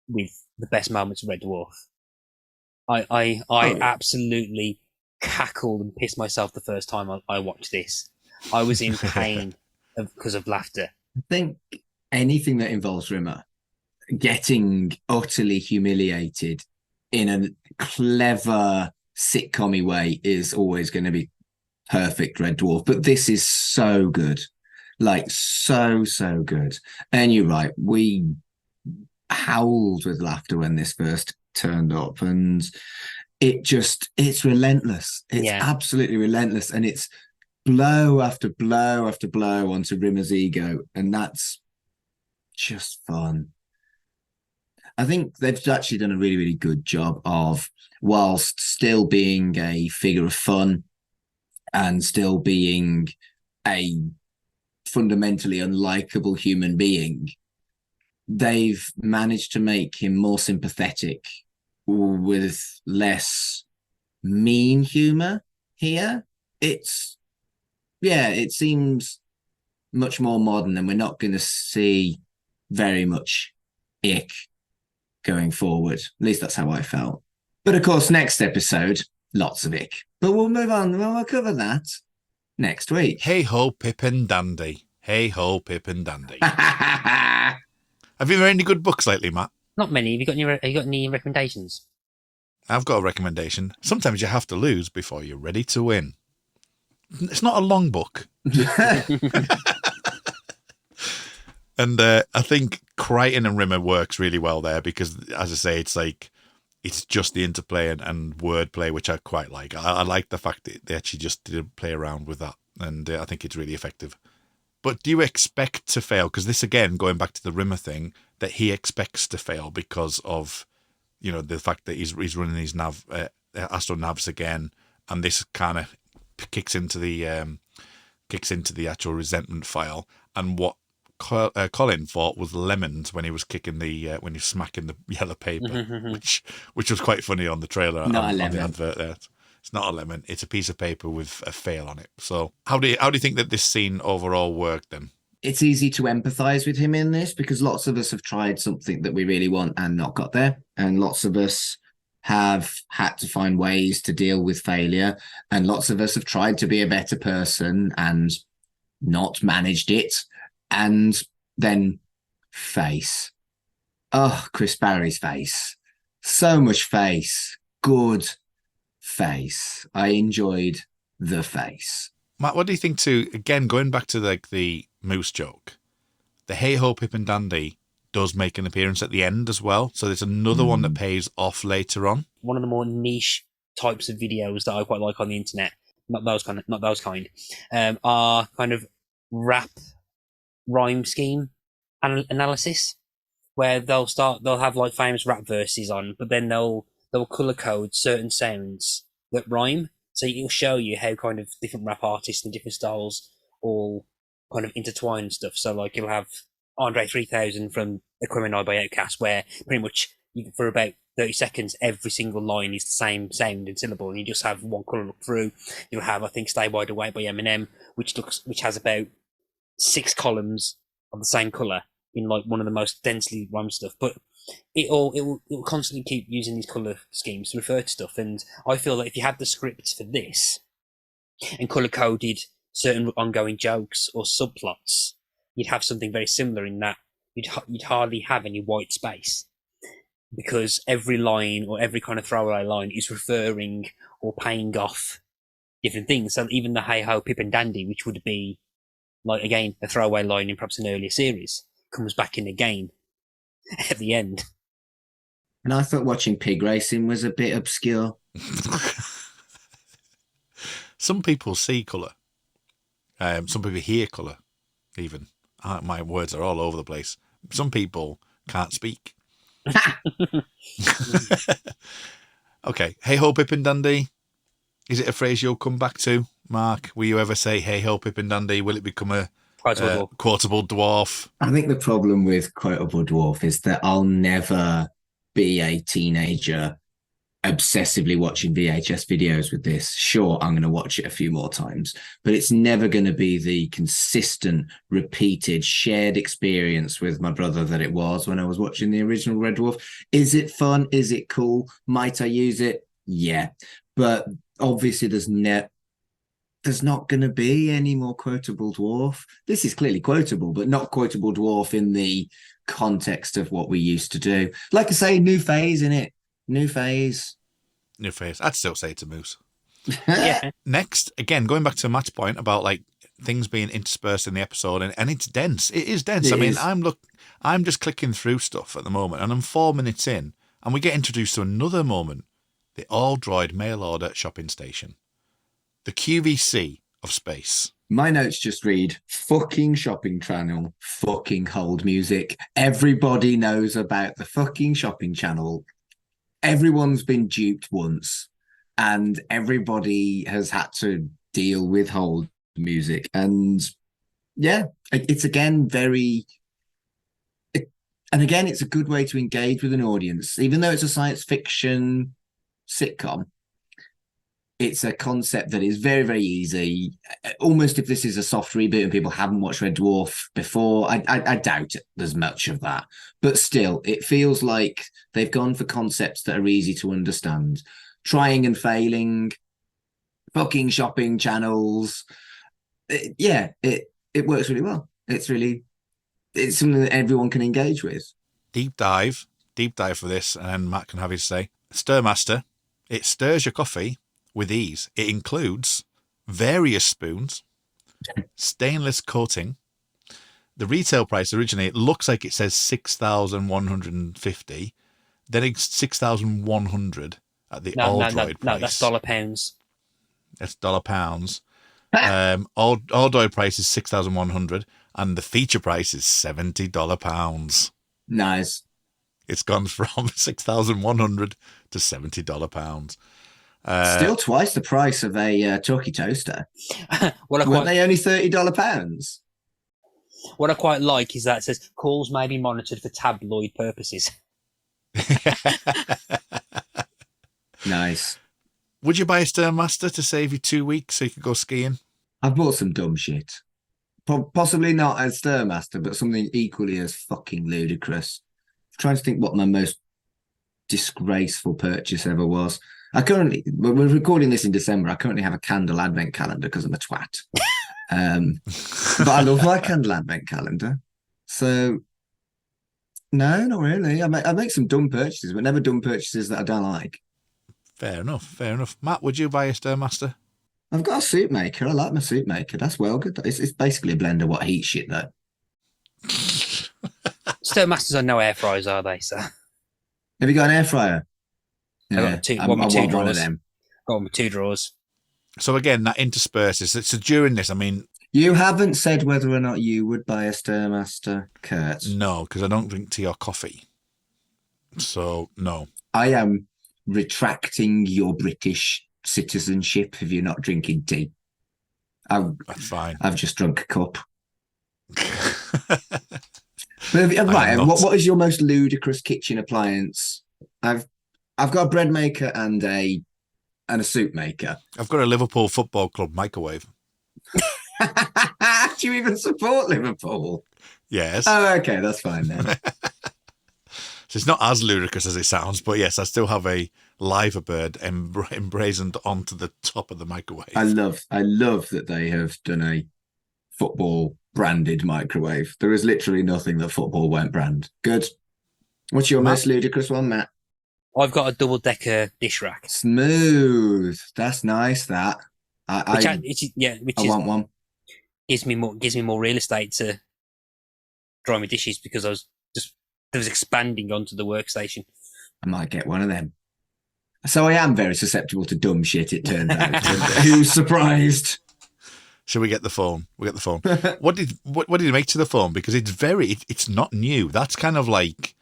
with the best moments of Red Dwarf. I absolutely cackled and pissed myself the first time I watched this. I was in pain because of laughter. I think anything that involves Rimmer getting utterly humiliated in a clever sitcom-y way is always going to be perfect Red Dwarf. But this is so good. Like, so good. And you're right, we howled with laughter when this first turned up, and it's relentless. It's absolutely relentless, and it's blow after blow after blow onto Rimmer's ego, and that's just fun. I think they've actually done a really, really good job of, whilst still being a figure of fun and still being a fundamentally unlikable human being, they've managed to make him more sympathetic with less mean humor here. It seems much more modern, and we're not going to see very much ick going forward. At least that's how I felt. But of course, next episode, lots of ick. But we'll move on. We'll cover that next week. Hey ho, Pip and Dandy. Hey ho, Pip and Dandy. Have you read any good books lately, Matt? Not many. Have you got any recommendations? I've got a recommendation. Sometimes you have to lose before you're ready to win. It's not a long book. And I think Crichton and Rimmer works really well there because, as I say, it's just the interplay and wordplay, which I quite like. I like the fact that they actually just didn't play around with that, and I think it's really effective. But do you expect to fail? Because this, again, going back to the Rimmer thing, that he expects to fail because of, the fact that he's running his astronavs again, and this kind of kicks into the actual resentment file, and what Colin thought was lemons when he was kicking when he was smacking the yellow paper, which was quite funny on the trailer. Not on a lemon. The advert there. It's not a lemon. It's a piece of paper with a fail on it. So how do you think that this scene overall worked then? It's easy to empathize with him in this because lots of us have tried something that we really want and not got there. And lots of us have had to find ways to deal with failure. And lots of us have tried to be a better person and not managed it. And then face. Oh, Chris Barry's face. So much face. Good face. I enjoyed the face. Matt, what do you think too? Again, going back to the moose joke, the hey ho Pip and Dandy does make an appearance at the end as well. So there's another one that pays off later on. One of the more niche types of videos that I quite like on the internet, not those kind, are kind of rap rhyme scheme analysis, where they'll have like famous rap verses on, but then they'll color code certain sounds that rhyme. So it'll show you how kind of different rap artists and different styles all kind of intertwine and stuff. So like you'll have Andre 3000 from Aquemini by Outkast, where pretty much for about 30 seconds every single line is the same sound and syllable, and you just have one colour look through. You'll have, I think, Stay Wide Awake by Eminem, which has about 6 columns of the same colour in like one of the most densely rhymed stuff. But it will constantly keep using these colour schemes to refer to stuff, and I feel that if you had the script for this and colour coded certain ongoing jokes or subplots, you'd have something very similar in that you'd hardly have any white space, because every line or every kind of throwaway line is referring or paying off different things. So even the hey ho Pip and Dandy, which would be like again a throwaway line in perhaps an earlier series, comes back in again at the end. And I thought watching pig racing was a bit obscure. Some people see colour. Some people hear colour, even. My words are all over the place. Some people can't speak. Okay. Hey ho, Pippin Dundee. Is it a phrase you'll come back to, Mark? Will you ever say, hey ho, Pippin Dundee? Will it become a quotable dwarf? I think the problem with quotable dwarf is that I'll never be a teenager obsessively watching VHS videos with this. Sure, I'm going to watch it a few more times, but it's never going to be the consistent, repeated, shared experience with my brother that it was when I was watching the original Red Dwarf. Is it fun? Is it cool? Might I use it? Yeah. But obviously there's not going to be any more quotable dwarf. This is clearly quotable, but not quotable dwarf in the context of what we used to do. Like I say, new phase in it. New phase. I'd still say it's a moose. Yeah. Next, again, going back to Matt's point about like things being interspersed in the episode, and it's dense. It is dense. I'm just clicking through stuff at the moment, and I'm 4 minutes in, and we get introduced to another moment: the all-droid mail order shopping station, the QVC of space. My notes just read, fucking shopping channel, fucking hold music. Everybody knows about the fucking shopping channel. Everyone's been duped once, and everybody has had to deal with hold music. And yeah, it's again it's a good way to engage with an audience. Even though it's a science fiction sitcom, it's a concept that is very, very easy. Almost if this is a soft reboot and people haven't watched Red Dwarf before, I doubt there's much of that. But still, it feels like they've gone for concepts that are easy to understand. Trying and failing, fucking shopping channels. It works really well. It's something that everyone can engage with. Deep dive for this, and then Matt can have his say. Stirmaster, it stirs your coffee with ease. It includes various spoons, stainless coating. The retail price originally, it looks like it says 6,150. Then it's 6,100 at the all-droid price. No, that's £. That's £. All-droid price is 6,100, and the feature price is £70. Nice. It's gone from 6,100 to £70. Still twice the price of a turkey toaster. Weren't they only £30? What I quite like is that it says calls may be monitored for tabloid purposes. Nice. Would you buy a Stairmaster to save you 2 weeks so you could go skiing? I've bought some dumb shit. Possibly not as Stairmaster, but something equally as fucking ludicrous. I'm trying to think what my most disgraceful purchase ever was. We're recording this in December. I currently have a candle advent calendar because I'm a twat. But I love my candle advent calendar. So, no, not really. I make some dumb purchases, but never dumb purchases that I don't like. Fair enough. Matt, would you buy a Stairmaster? I've got a soup maker. I like my soup maker. That's well good. It's basically a blender what heat shit, though. Stairmasters are no air fryers, are they? So, have you got an air fryer? Yeah, I want one of them. Got one with 2 drawers. So again, that intersperses. So during this, I mean, you haven't said whether or not you would buy a Stairmaster, Kurt. No, because I don't drink tea or coffee. So no. I am retracting your British citizenship if you're not drinking tea. That's fine. I've just drunk a cup. Right, what is your most ludicrous kitchen appliance? I've got a bread maker and a soup maker. I've got a Liverpool Football Club microwave. Do you even support Liverpool? Yes. Oh, okay, that's fine then. So it's not as ludicrous as it sounds, but yes, I still have a liver bird emblazoned onto the top of the microwave. I love that they have done a football branded microwave. There is literally nothing that football won't brand. Good. What's your most ludicrous one, Matt? I've got a double-decker dish rack. Smooth. That's nice. That I want one. Gives me more real estate to dry my dishes because I was expanding onto the workstation. I might get one of them. So I am very susceptible to dumb shit, it turns out. Who's surprised? Should we get the phone? We get the phone. What did he make to the phone? Because it's not new. That's kind of like,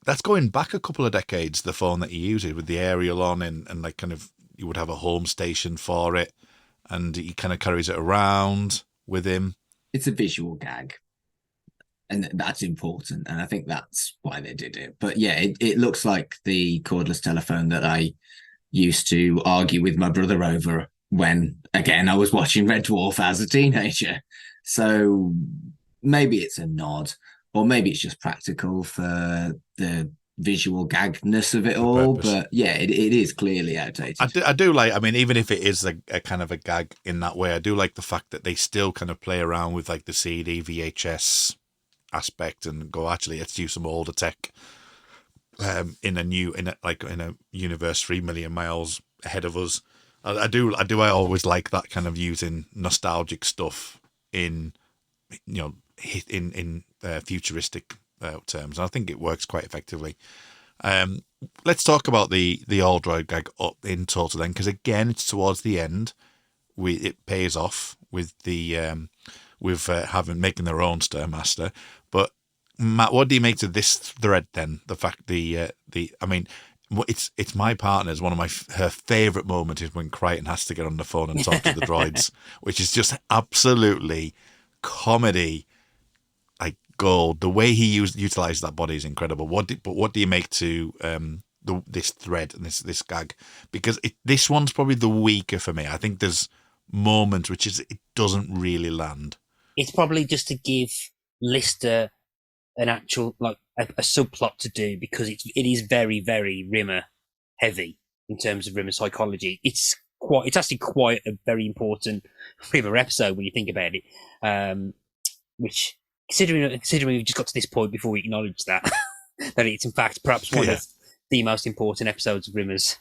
that's going back a couple of decades, the phone that he uses with the aerial on and like kind of, you would have a home station for it and he kind of carries it around with him. It's a visual gag. And that's important. And I think that's why they did it. But yeah, it looks like the cordless telephone that I used to argue with my brother over when, again, I was watching Red Dwarf as a teenager. So maybe it's a nod, or maybe it's just practical for the visual gagness of it all. Purpose. But yeah, it is clearly outdated. I do like, I mean, even if it is a kind of a gag in that way, I do like the fact that they still kind of play around with like the CD, VHS aspect and go, actually, let's use some older tech in a universe 3 million miles ahead of us. I always like that kind of using nostalgic stuff in futuristic terms. And I think it works quite effectively. Let's talk about the all droid gag up in total then, because again, it's towards the end. It pays off with the making their own Stairmaster. But Matt, what do you make to this thread then? The fact it's my partner's one of her favourite moments is when Crichton has to get on the phone and talk to the droids, which is just absolutely comedy, like gold. The way he utilised that body is incredible. What do you make to this thread and this gag? Because this one's probably the weaker for me. I think there's moments it doesn't really land. It's probably just to give Lister an actual, like, a subplot to do, because it is very, very Rimmer heavy in terms of Rimmer psychology. It's actually quite a very important Rimmer episode when you think about it. Which, considering we've just got to this point before we acknowledge that it's in fact perhaps one of the most important episodes of Rimmer's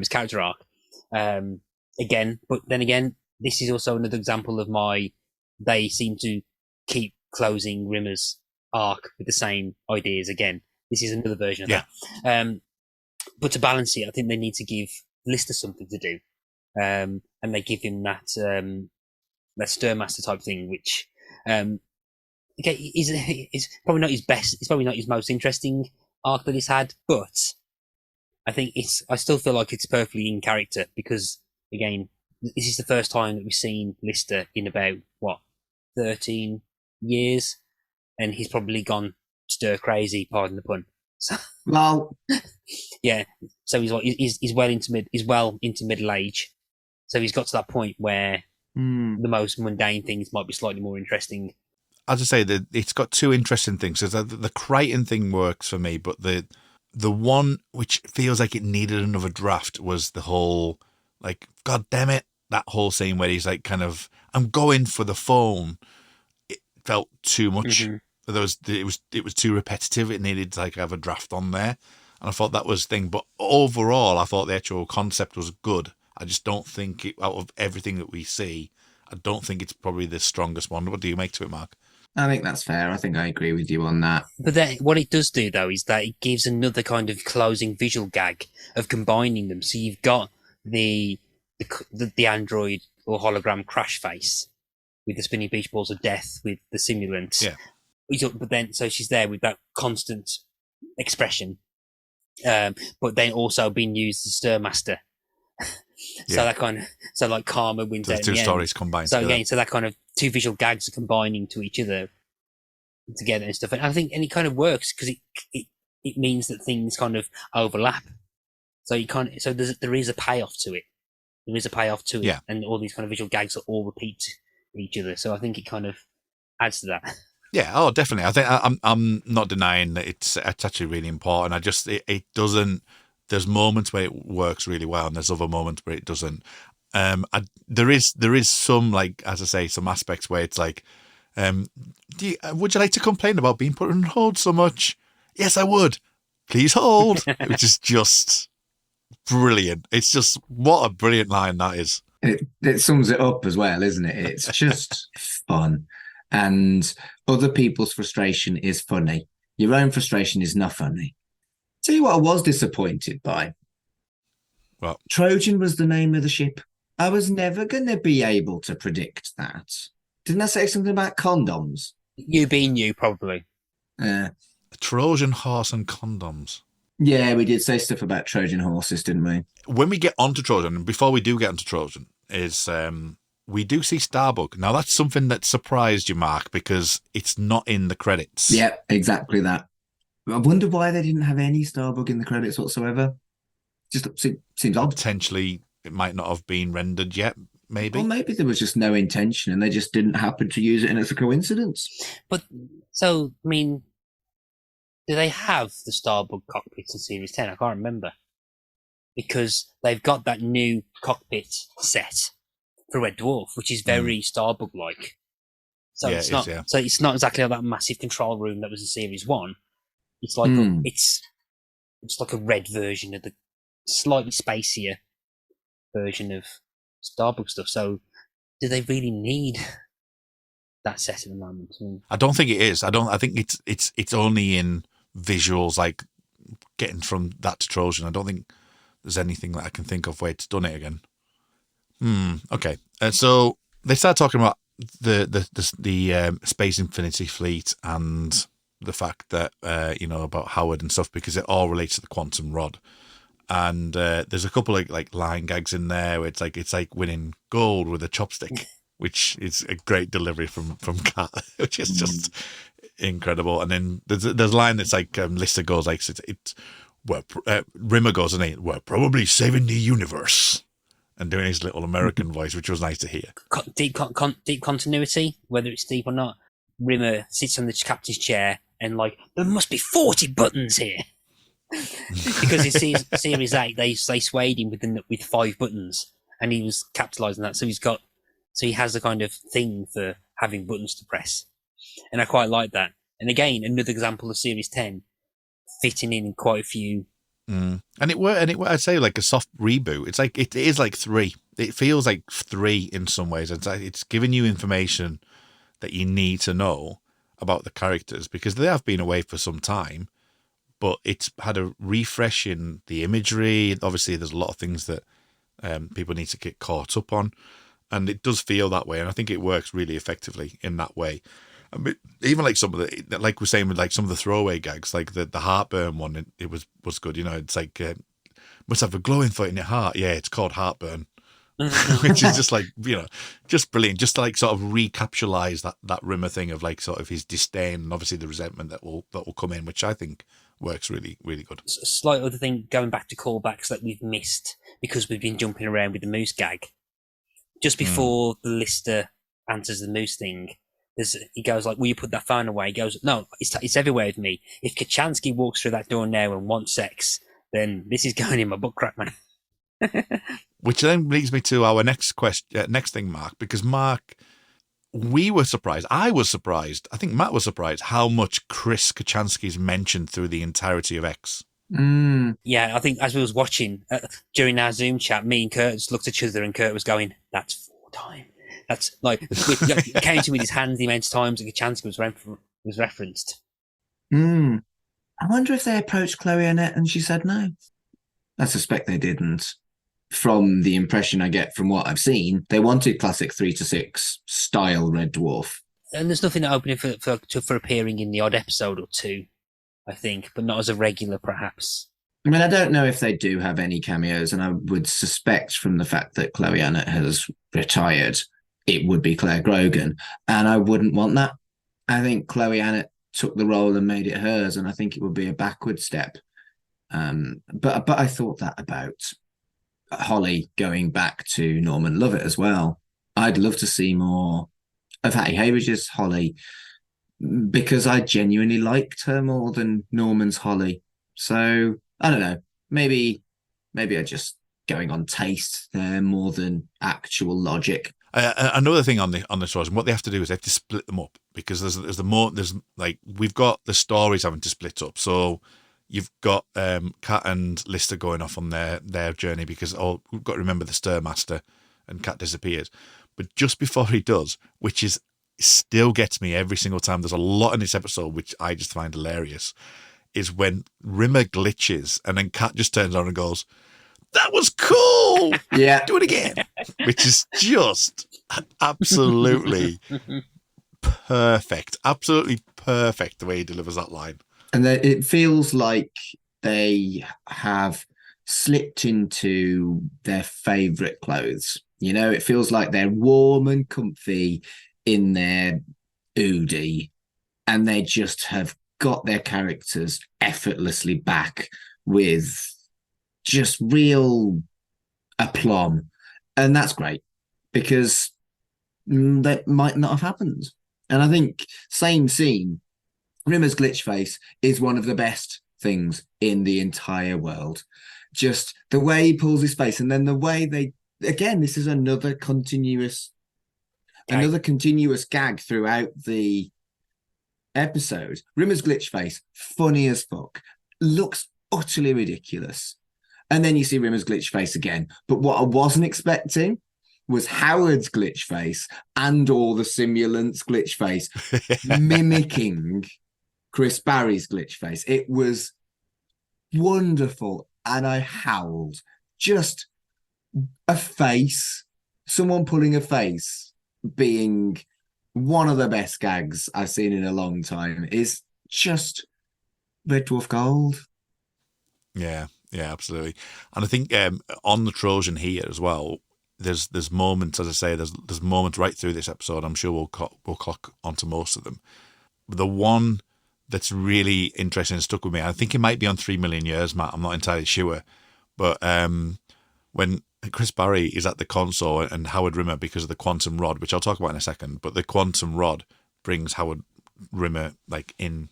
character arc. But then again, this is also another example of they seem to keep closing Rimmer's arc with the same ideas again. This is another version of that. But to balance it, I think they need to give Lister something to do. And they give him that Stairmaster type thing, which is probably not his best. It's probably not his most interesting arc that he's had, but I think I still feel like it's perfectly in character, because again, this is the first time that we've seen Lister in about 13 years, and he's probably gone stir crazy, pardon the pun. So, well, yeah. So he's well into middle age. So he's got to that point where the most mundane things might be slightly more interesting. As I say, it's got two interesting things. So the Crichton thing works for me, but the one which feels like it needed another draft was the whole, like, God damn it, that whole scene where he's like kind of, I'm going for the phone. It felt too much. Mm-hmm. It was too repetitive. It needed to like have a draft on there, and I thought that was the thing. But overall, I thought the actual concept was good. I just don't think out of everything that we see, I don't think it's probably the strongest one. What do you make to it, Mark? I think that's fair. I think I agree with you on that. But then what it does do, though, is that it gives another kind of closing visual gag of combining them. So you've got the android or hologram crash face with the spinning beach balls of death with the simulant. Yeah. But then, so she's there with that constant expression, but then also being used as Stairmaster. So like karma wins out. The two stories combined. So together. again, so that kind of two visual gags are combining to each other together and stuff. And I think, and it kind of works because it means that things kind of overlap. So there is a payoff to it. There is a payoff to it, and all these kind of visual gags are all repeat each other. So I think it kind of adds to that. Yeah, oh, definitely. I think I'm not denying that it's actually really important. I just it doesn't. There's moments where it works really well, and there's other moments where it doesn't. There is some, like, as I say, some aspects where it's like, would you like to complain about being put on hold so much? Yes, I would. Please hold. Which is just brilliant. It's just, what a brilliant line that is. It sums it up as well, isn't it? It's just fun. And other people's frustration is funny. Your own frustration is not funny. Tell you what I was disappointed by. Well, Trojan was the name of the ship. I was never going to be able to predict that. Didn't I say something about condoms? You being you, probably. Yeah. Trojan horse and condoms. Yeah, we did say stuff about Trojan horses, didn't we? When we get onto Trojan, and before we do get onto Trojan, is we do see Starbug. Now, that's something that surprised you, Mark, because it's not in the credits. Yeah, exactly that. I wonder why they didn't have any Starbug in the credits whatsoever. Just seems odd. Potentially, it might not have been rendered yet, maybe. Or maybe there was just no intention and they just didn't happen to use it and it's a coincidence. But, so, I mean, do they have the Starbug cockpits in Series 10? I can't remember. Because they've got that new cockpit set for Red Dwarf, which is very Starbug-like. So Yeah, it's it not. is, yeah. So it's not exactly like that massive control room that was in Series 1. It's like it's like a red version of the slightly spacier version of Starbug stuff. So, do they really need that set at the moment? I don't think it is. I think it's only in visuals, like getting from that to Trojan. I don't think there's anything that I can think of where it's done it again. Okay. So they start talking about the Space Infinity Fleet and the fact that about Howard and stuff, because it all relates to the quantum rod. And there's a couple of like line gags in there where it's like winning gold with a chopstick, which is a great delivery from Kat, which is just incredible. And then there's a line that's like Lister goes like Rimmer goes, and we're probably saving the universe, and doing his little American voice, which was nice to hear. Deep continuity, whether it's deep or not. Rimmer sits on the captain's chair and like, there must be 40 buttons here. Because in Series 8, they swayed him with 5 buttons, and he was capitalising that. So he has the kind of thing for having buttons to press, and I quite like that. And again, another example of Series 10 fitting in quite a few. And it I'd say like a soft reboot. It's like it is like 3. It feels like 3 in some ways. It's giving you information that you need to know about the characters, because they have been away for some time. But it's had a refresh in the imagery. Obviously, there's a lot of things that people need to get caught up on. And it does feel that way. And I think it works really effectively in that way. I mean, even like some of the, like we're saying with like some of the throwaway gags, like the heartburn one, it was good. It's like, must have a glowing thought in your heart. Yeah, it's called heartburn. Which is just like, just brilliant. Just to like sort of recapitalize that Rimmer thing of like sort of his disdain and obviously the resentment that will come in, which I think works really, really good. A slight other thing, going back to callbacks that we've missed because we've been jumping around with the moose gag. Just before the Lister answers the moose thing, he goes like, will you put that phone away? He goes, no, it's everywhere with me. If Kachansky walks through that door now and wants sex, then this is going in my butt crack, man. Which then leads me to our next thing, Mark, because Mark, we were surprised. I was surprised. I think Matt was surprised how much Chris Kachansky's mentioned through the entirety of X. Yeah, I think as we was watching during our Zoom chat, me and Kurt just looked at each other, and Kurt was going, "That's 4 times." That's like counting with his hands the amount of times that Kachansky was referenced. I wonder if they approached Chloe Annette and she said no. I suspect they didn't. From the impression I get from what I've seen, they wanted classic 3 to 6 style Red Dwarf. And there's nothing opening for appearing in the odd episode or 2, I think, but not as a regular, perhaps. I mean, I don't know if they do have any cameos, and I would suspect from the fact that Chloe Annett has retired, it would be Claire Grogan, and I wouldn't want that. I think Chloe Annett took the role and made it hers, and I think it would be a backward step. But I thought that about Holly going back to Norman Lovett as well. I'd love to see more of Hattie Hayridge's Holly, because I genuinely liked her more than Norman's Holly. So I don't know. Maybe I'm just going on taste there more than actual logic. Another thing on the shows, and what they have to do is they have to split them up, because there's like we've got the stories having to split up. So you've got Kat and Lister going off on their journey, because we've got to remember the Stirmaster, and Kat disappears. But just before he does, which still gets me every single time, there's a lot in this episode which I just find hilarious, is when Rimmer glitches and then Kat just turns on and goes, that was cool. Yeah. Do it again. Which is just absolutely perfect. Absolutely perfect the way he delivers that line. And it feels like they have slipped into their favorite clothes. It feels like they're warm and comfy in their Oodie, and they just have got their characters effortlessly back with just real aplomb. And that's great, because that might not have happened. And I think same scene, Rimmer's glitch face is one of the best things in the entire world. Just the way he pulls his face, and then the way this is another continuous gag throughout the episode. Rimmer's glitch face, funny as fuck, looks utterly ridiculous. And then you see Rimmer's glitch face again. But what I wasn't expecting was Howard's glitch face and all the simulants' glitch face mimicking Chris Barry's glitch face. It was wonderful, and I howled. Just a face, someone pulling a face, being one of the best gags I've seen in a long time, is just Red Dwarf gold. Yeah, absolutely. And I think on the Trojan here as well, there's moments, as I say, there's moments right through this episode. I'm sure we'll clock onto most of them. But the one that's really interesting and stuck with me, I think it might be on 3 Million Years, Matt, I'm not entirely sure, but when Chris Barry is at the console and Howard Rimmer, because of the quantum rod, which I'll talk about in a second, but the quantum rod brings Howard Rimmer like in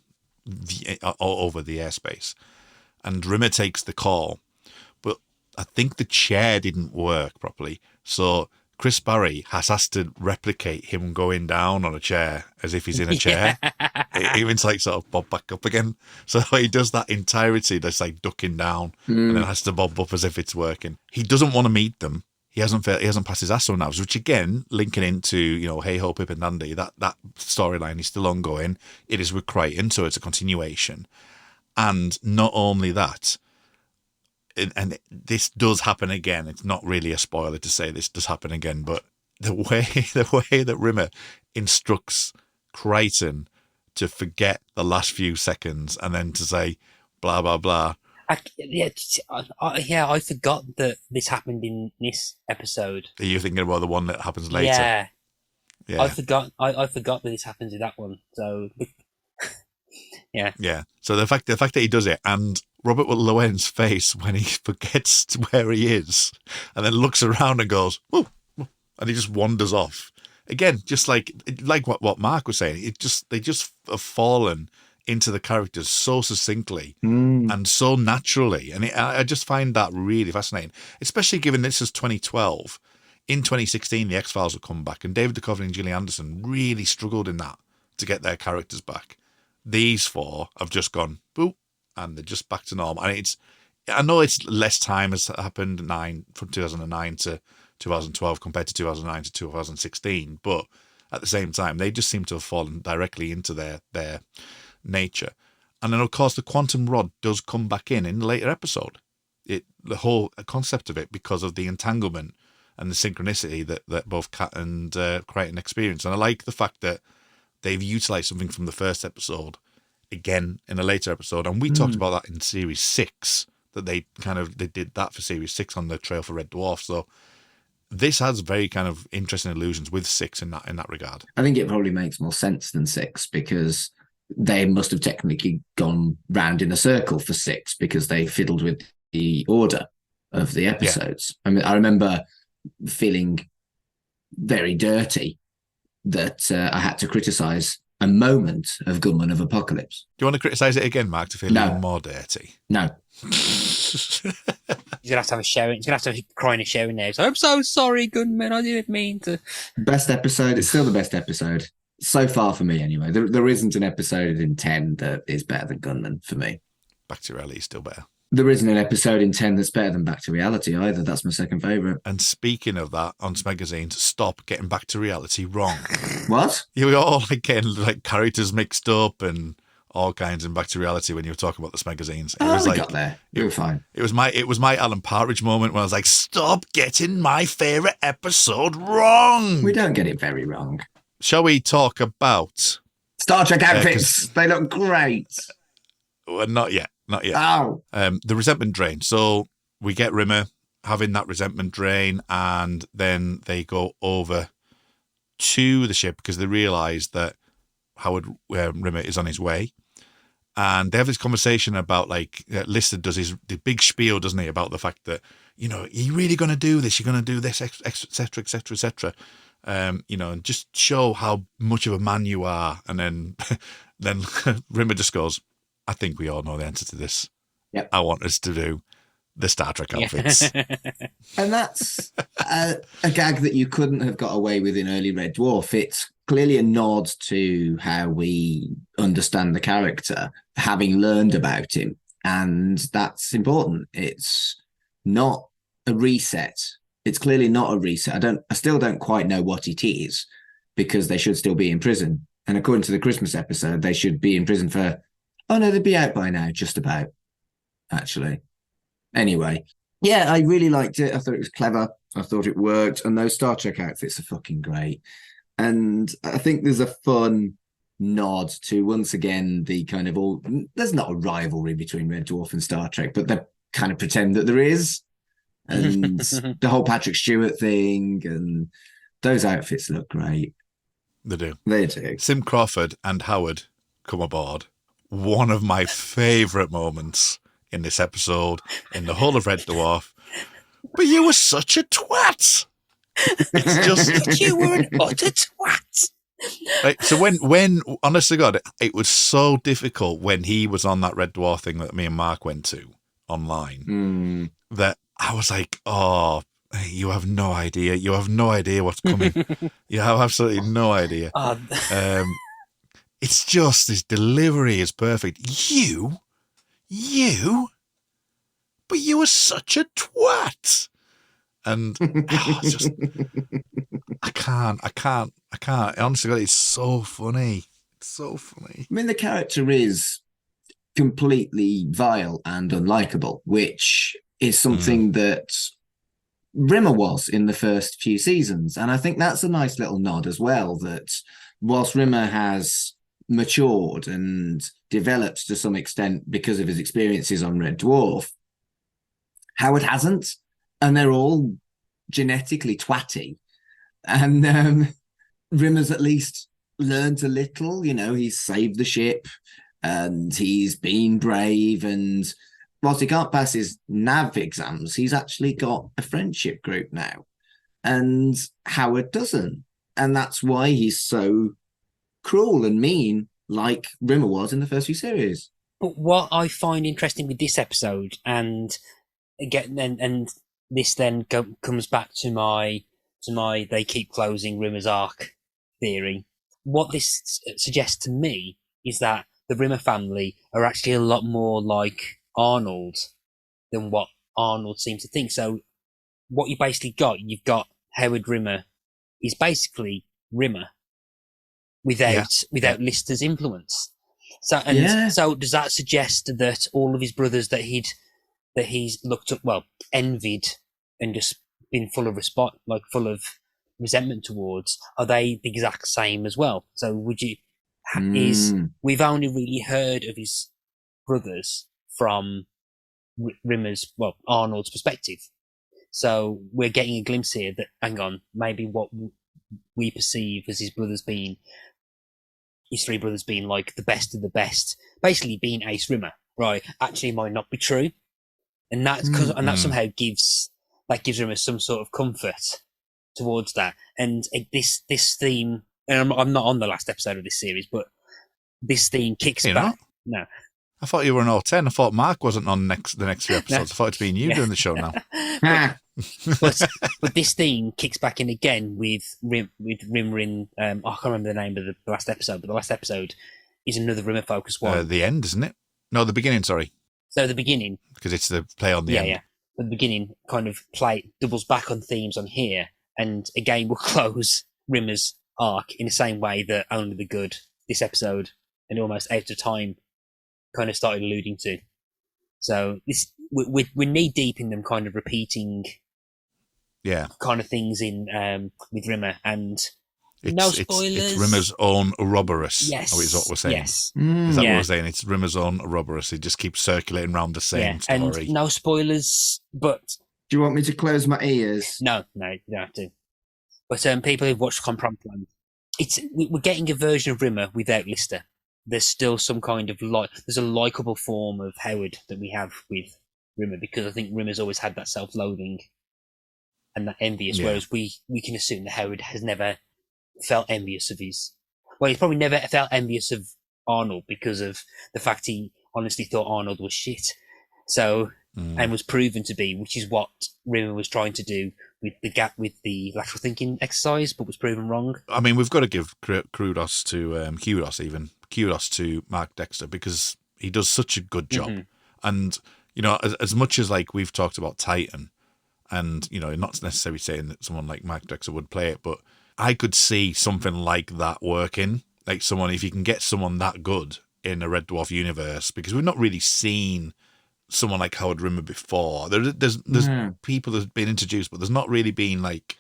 all over the airspace, and Rimmer takes the call, but I think the chair didn't work properly, so Chris Barry has to replicate him going down on a chair as if he's in a chair. Even like sort of bob back up again. So he does that entirety that's like ducking down and then has to bob up as if it's working. He doesn't want to meet them. He hasn't passed his astronauts, which again, linking into, Hey Ho, Pip and Andy, that storyline is still ongoing. It is with Crichton, so it's a continuation. And not only that, and this does happen again. It's not really a spoiler to say this does happen again, but the way that Rimmer instructs Crichton to forget the last few seconds and then to say blah blah blah. I forgot that this happened in this episode. Are you thinking about the one that happens later? Yeah. I forgot that this happens in that one. So yeah. So the fact that he does it, and Robert Llewellyn's face when he forgets where he is and then looks around and goes, "Whoa," and he just wanders off. Again, just like what Mark was saying, they just have fallen into the characters so succinctly and so naturally, and I just find that really fascinating, especially given this is 2012. In 2016, the X-Files have come back, and David Duchovny and Gillian Anderson really struggled in that to get their characters back. These four have just gone boop, and they're just back to normal. And I know it's less time has happened from 2009 to 2012 compared to 2009 to 2016, but at the same time, they just seem to have fallen directly into their nature. And then, of course, the quantum rod does come back in the later episode. The whole concept of it, because of the entanglement and the synchronicity that both Kat and Crichton experience. And I like the fact that they've utilised something from the first episode again in a later episode. And we talked about that in Series 6, that they did that for Series 6 on the Trail for Red Dwarf. So this has very kind of interesting allusions with 6 in that regard. I think it probably makes more sense than 6, because they must have technically gone round in a circle for 6, because they fiddled with the order of the episodes. Yeah. I mean, I remember feeling very dirty that I had to criticise a moment of Gunman of Apocalypse. Do you want to criticise it again, Mark, to feel even more dirty? No. He's gonna have to have a show. He's gonna have to cry in a show in there. So, I'm so sorry, Gunman. I didn't mean to. Best episode. It's still the best episode so far for me, anyway. There isn't an episode in 10 that is better than Gunman for me. Back to Reality is still better. There isn't an episode in 10 that's better than Back to Reality either. That's my second favourite. And speaking of that, on magazines, stop getting Back to Reality wrong. What? You were all getting characters mixed up and all kinds and back to reality when you were talking about the magazines. It Oh, was we like, got there. We were fine. It was my Alan Partridge moment when I was like, stop getting my favourite episode wrong. We don't get it very wrong. Shall we talk about Star Trek outfits? They look great. Not yet. Oh. The resentment drain. So we get Rimmer having that resentment drain, and then they go over to the ship because they realise that Howard Rimmer is on his way. And they have this conversation about, like, Lister does the big spiel, doesn't he, about the fact that, you know, you're really going to do this, you're going to do this, et cetera, et cetera, et cetera. You know, and just show how much of a man you are. And then Rimmer just goes, I think we all know the answer to this. Yep. I want us to do the Star Trek outfits. And that's a gag that you couldn't have got away with in early Red Dwarf. It's clearly a nod to how we understand the character, having learned about him. And that's important. It's not a reset. It's clearly not a reset. I still don't quite know what it is, because they should still be in prison. And according to the Christmas episode, they should be in prison for, oh no, they'd be out by now, just about, actually. Anyway, yeah, I really liked it. I thought it was clever. I thought it worked. And those Star Trek outfits are fucking great. And I think there's a fun nod to, once again, the kind of there's not a rivalry between Red Dwarf and Star Trek, but they kind of pretend that there is. And the whole Patrick Stewart thing, and those outfits look great. They do. They do. Sim Crawford and Howard come aboard. One of my favourite moments in this episode, in the whole of Red Dwarf. But you were such a twat. It's just You were an utter twat. Right, so when honestly God, it was so difficult when he was on that Red Dwarf thing that me and Mark went to online that I was like, oh, you have no idea. You have no idea what's coming. You have absolutely no idea. It's just, his delivery is perfect. You, but you were such a twat. And it's just, I can't. Honestly, God, it's so funny. It's so funny. I mean, the character is completely vile and unlikable, which is something that Rimmer was in the first few seasons. And I think that's a nice little nod as well, that whilst Rimmer has matured and developed to some extent because of his experiences on Red Dwarf, Howard hasn't. And they're all genetically twatty. And Rimmer's at least learned a little, you know, he's saved the ship and he's been brave. And whilst he can't pass his nav exams, he's actually got a friendship group now. And Howard doesn't. And that's why he's so cruel and mean, like Rimmer was in the first few series. But what I find interesting with this episode, and again, and this then comes back to my they keep closing Rimmer's arc theory. What this suggests to me is that the Rimmer family are actually a lot more like Arnold than what Arnold seems to think. So what you've got Howard Rimmer is basically Rimmer without Lister's influence. So so does that suggest that all of his brothers that he's looked up, well, envied and just been full of resentment towards, are they the exact same as well? So we've only really heard of his brothers from Rimmer's, well, Arnold's perspective. So we're getting a glimpse here that, hang on, maybe what we perceive as his three brothers being like the best of the best, basically being Ace Rimmer, right, actually might not be true. And that's and that somehow gives Rimmer some sort of comfort towards that. And this theme, and I'm not on the last episode of this series, but this theme kicks back. No. I thought you were on 010. I thought Mark wasn't on the next few episodes. I thought it's been you doing the show now. but this theme kicks back in again with Rimmer in, I can't remember the name of the last episode, but the last episode is another Rimmer focused one. The end, isn't it? No, the beginning, sorry. So the beginning. Because it's the play on the end. Yeah. The beginning kind of doubles back on themes on here, and again will close Rimmer's arc in the same way that Only the Good, this episode, and Almost Out of Time kind of started alluding to. So we're knee deep in them kind of repeating kind of things in with Rimmer, and no spoilers. It's Rimmer's own Ouroboros. Yes, is what we're saying. Yes, is that what we're saying? It's Rimmer's own Ouroboros. It just keeps circulating around the same story. And no spoilers, but do you want me to close my ears? No, you don't have to. But people who've watched Compromland, we're getting a version of Rimmer without Lister. There's still some kind of there's a likable form of Howard that we have with Rimmer, because I think Rimmer's always had that self-loathing and that envious, whereas we can assume that Howard has never felt envious of he's probably never felt envious of Arnold, because of the fact he honestly thought Arnold was shit. So, and was proven to be, which is what Rimmer was trying to do with the gap with the lateral thinking exercise, but was proven wrong. I mean, we've got to give kudos to Mark Dexter, because he does such a good job. And, as much as like we've talked about Titan, and, not necessarily saying that someone like Mark Dexter would play it, but I could see something like that working. Like if you can get someone that good in a Red Dwarf universe, because we've not really seen someone like Howard Rimmer before. There's people that have been introduced, but there's not really been like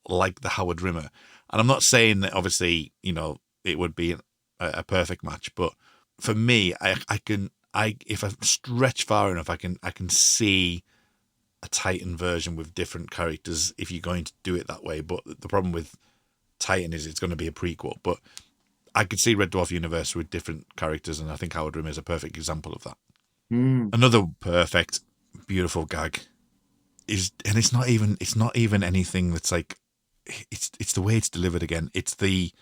the Howard Rimmer. And I'm not saying that obviously, it would be a perfect match, but for me, if I stretch far enough, I can see a Titan version with different characters if you're going to do it that way. But the problem with Titan is it's going to be a prequel. But I could see Red Dwarf universe with different characters, and I think Howard Rimmer is a perfect example of that. Another perfect, beautiful gag it's not even anything that's like, it's the way it's delivered again. It's the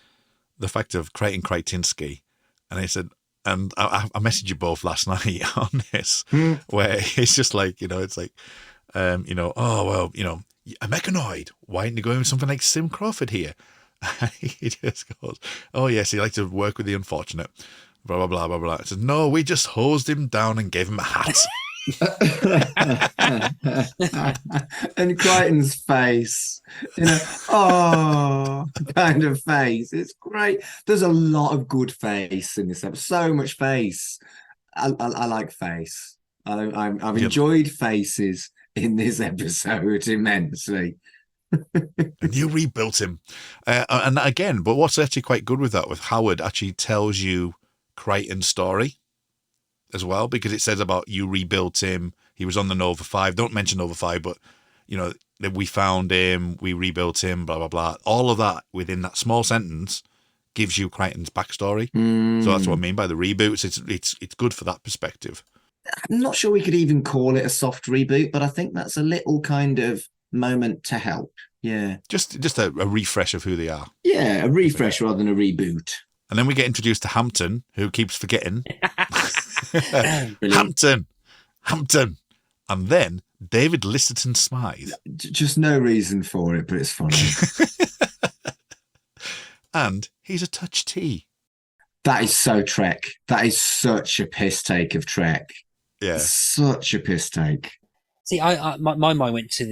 fact of Crichton Krajinski, and I said, and I messaged you both last night on this, where it's just like, it's like, oh, well, a mechanoid. Why didn't you go with something like Sim Crawford here? And he just goes, oh, yes, he likes to work with the unfortunate, blah, blah, blah, blah, blah. I said, no, we just hosed him down and gave him a hat. And Crichton's face, kind of face. It's great. There's a lot of good face in this episode. So much face. I like face. I've enjoyed faces in this episode immensely. And you rebuilt him. And again, but what's actually quite good with that, with Howard, actually tells you Crichton's story as well, because it says about you rebuilt him. He was on the Nova 5. Don't mention Nova 5, but, that we found him, we rebuilt him, blah, blah, blah. All of that within that small sentence gives you Crichton's backstory. So that's what I mean by the reboots. It's good for that perspective. I'm not sure we could even call it a soft reboot, but I think that's a little kind of moment to help. Yeah. Just a refresh of who they are. Yeah, a refresh rather than a reboot. And then we get introduced to Hampton, who keeps forgetting. Hampton. And then David Listerton Smythe. Just no reason for it, but it's funny. And he's a touch tea. That is so Trek. That is such a piss take of Trek. Yeah. Such a piss take. See, my mind went to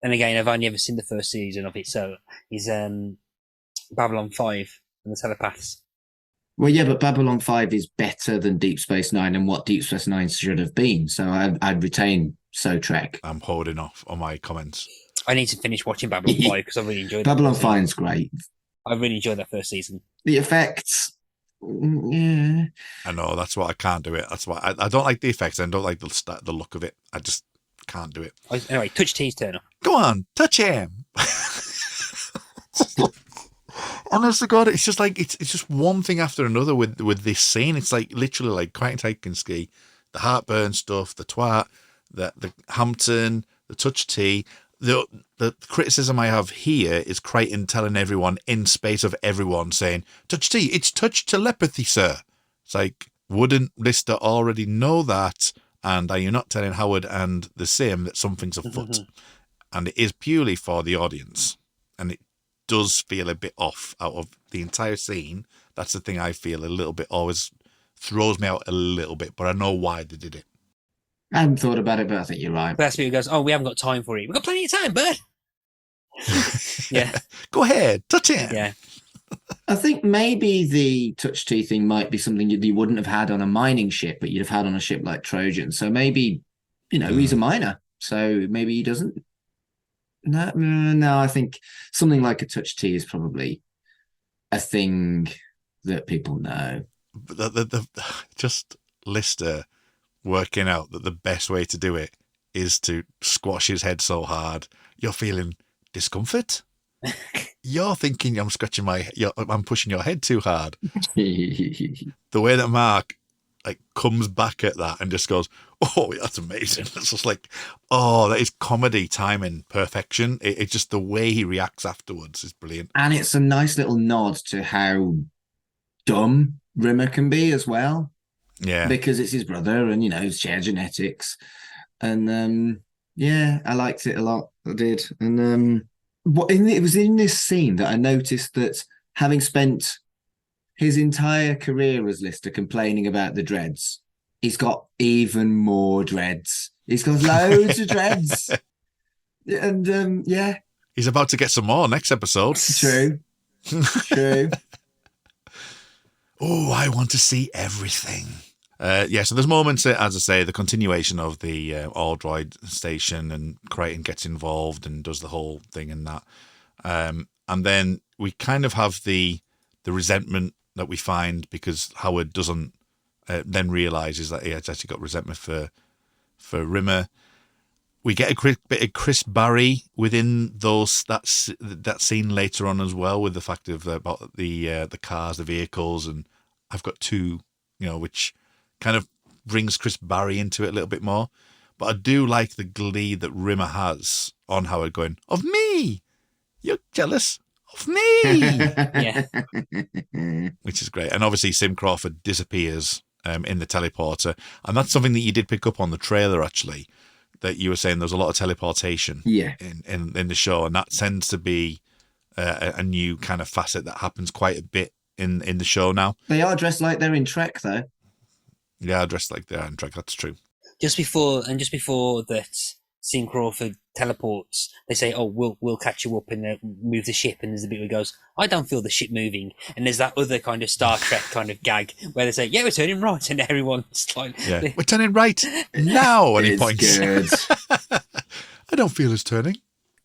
and again, I've only ever seen the first season of it, so is Babylon 5 and the Telepaths. Well, yeah, but Babylon 5 is better than Deep Space Nine and what Deep Space Nine should have been. So I'd retain So Trek. I'm holding off on my comments. I need to finish watching Babylon 5 because I really enjoyed Babylon 5 is great. I really enjoyed that first season. The effects, yeah. I know, that's why I can't do it. That's why I don't like the effects. I don't like the look of it. I just can't do it. Anyway, touch T's turn. Go on, touch him. Honest to God, it's just like it's just one thing after another with this scene. It's like literally like Crichton Krajinski, the heartburn stuff, the twat, the Hampton, the touch T. The criticism I have here is Crichton telling everyone in space of everyone saying, touch T, it's touch telepathy, sir. It's like, wouldn't Lister already know that? And are you not telling Howard and the Sim that something's afoot? And it is purely for the audience. And it does feel a bit off out of the entire scene. That's the thing I feel a little bit, always throws me out a little bit, but I know why they did it. I hadn't thought about it, but I think you're right. That's me who goes, oh, we haven't got time for it. We've got plenty of time, bud. Yeah. Go ahead, touch him. Yeah. I think maybe the touch T thing might be something you wouldn't have had on a mining ship, but you'd have had on a ship like Trojan. So maybe, he's a miner. So maybe he doesn't. No, no, I think something like a touch T is probably a thing that people know. But just Lister working out that the best way to do it is to squash his head so hard you're feeling discomfort. You're thinking I'm pushing your head too hard. The way that Mark comes back at that and just goes, "Oh, that's amazing!" It's just like, oh, that is comedy timing perfection. It's just the way he reacts afterwards is brilliant, and it's a nice little nod to how dumb Rimmer can be as well. Yeah, because it's his brother, and share genetics, and yeah, I liked it a lot. I did, and it was in this scene that I noticed that having spent his entire career as Lister complaining about the dreads, he's got even more dreads. He's got loads of dreads. And yeah. He's about to get some more next episode. True. True. Oh, I want to see everything. So there's moments, as I say, the continuation of the all-droid station, and Crichton gets involved and does the whole thing and that. And then we kind of have the resentment that we find because Howard doesn't then realises that he has actually got resentment for Rimmer. We get a bit of Chris Barry within that scene later on as well, with the fact of about the cars, the vehicles, and I've got two, which kind of brings Chris Barry into it a little bit more. But I do like the glee that Rimmer has on Howard going, "Of me? You're jealous of me?" Yeah. Which is great. And obviously Sim Crawford disappears in the teleporter. And that's something that you did pick up on the trailer, actually, that you were saying there's a lot of teleportation in the show. And that tends to be a new kind of facet that happens quite a bit in the show now. They are dressed like they're in Trek, though. Yeah, dressed like they are in Trek. That's true. Just before that Sim Crawford teleports, they say, "Oh, we'll catch you up and move the ship." And there's a bit where he goes, "I don't feel the ship moving." And there's that other kind of Star Trek kind of gag where they say, "Yeah, we're turning right," and everyone's like, "Yeah, we're turning right now." And he points. Good. I don't feel it's turning.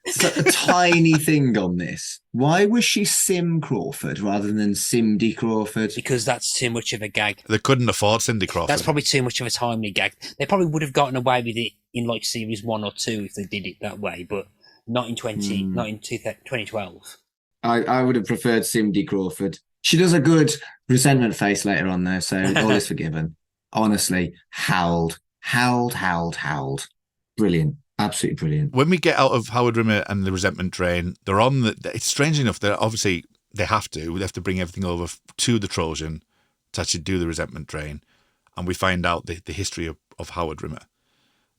So a tiny thing on this. Why was she Sim Crawford rather than Cindy Crawford? Because that's too much of a gag. They couldn't afford Cindy Crawford. That's probably too much of a timely gag. They probably would have gotten away with it in series 1 or 2 if they did it that way, but not in 2012. I would have preferred Cindy Crawford. She does a good resentment face later on there, so all is forgiven. Honestly, howled. Brilliant. Absolutely brilliant. When we get out of Howard Rimmer and the resentment train, they're on it's strange enough that obviously they have to bring everything over to the Trojan to actually do the resentment train. And we find out the history of Howard Rimmer.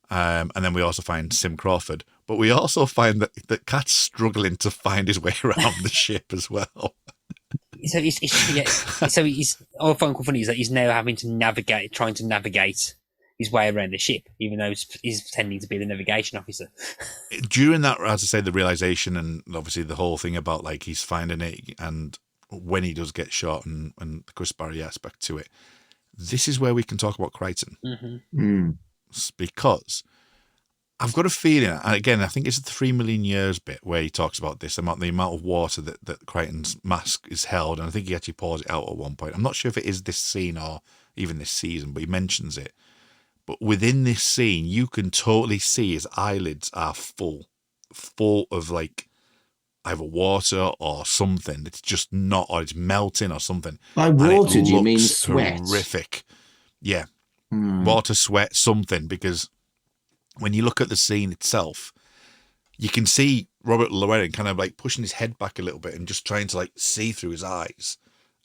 And then we also find Sim Crawford. But we also find that Kat's struggling to find his way around the ship as well. So he's all I find quite funny is that he's now having to trying to navigate his way around the ship, even though he's pretending to be the navigation officer. During that, as I say, the realization and obviously the whole thing about he's finding it, and when he does get shot and the Chris Barry aspect to it, this is where we can talk about Crichton. Mm-hmm. Because I've got a feeling, and again, I think it's the 3 million years bit where he talks about this, the amount of water that Crichton's mask is held, and I think he actually pours it out at one point. I'm not sure if it is this scene or even this season, but he mentions it. But within this scene, you can totally see his eyelids are full of either water or something. It's just not, or it's melting or something. By water, do you mean sweat? Horrific. Yeah. Water, sweat, something. Because when you look at the scene itself, you can see Robert Llewellyn kind of pushing his head back a little bit and just trying to see through his eyes.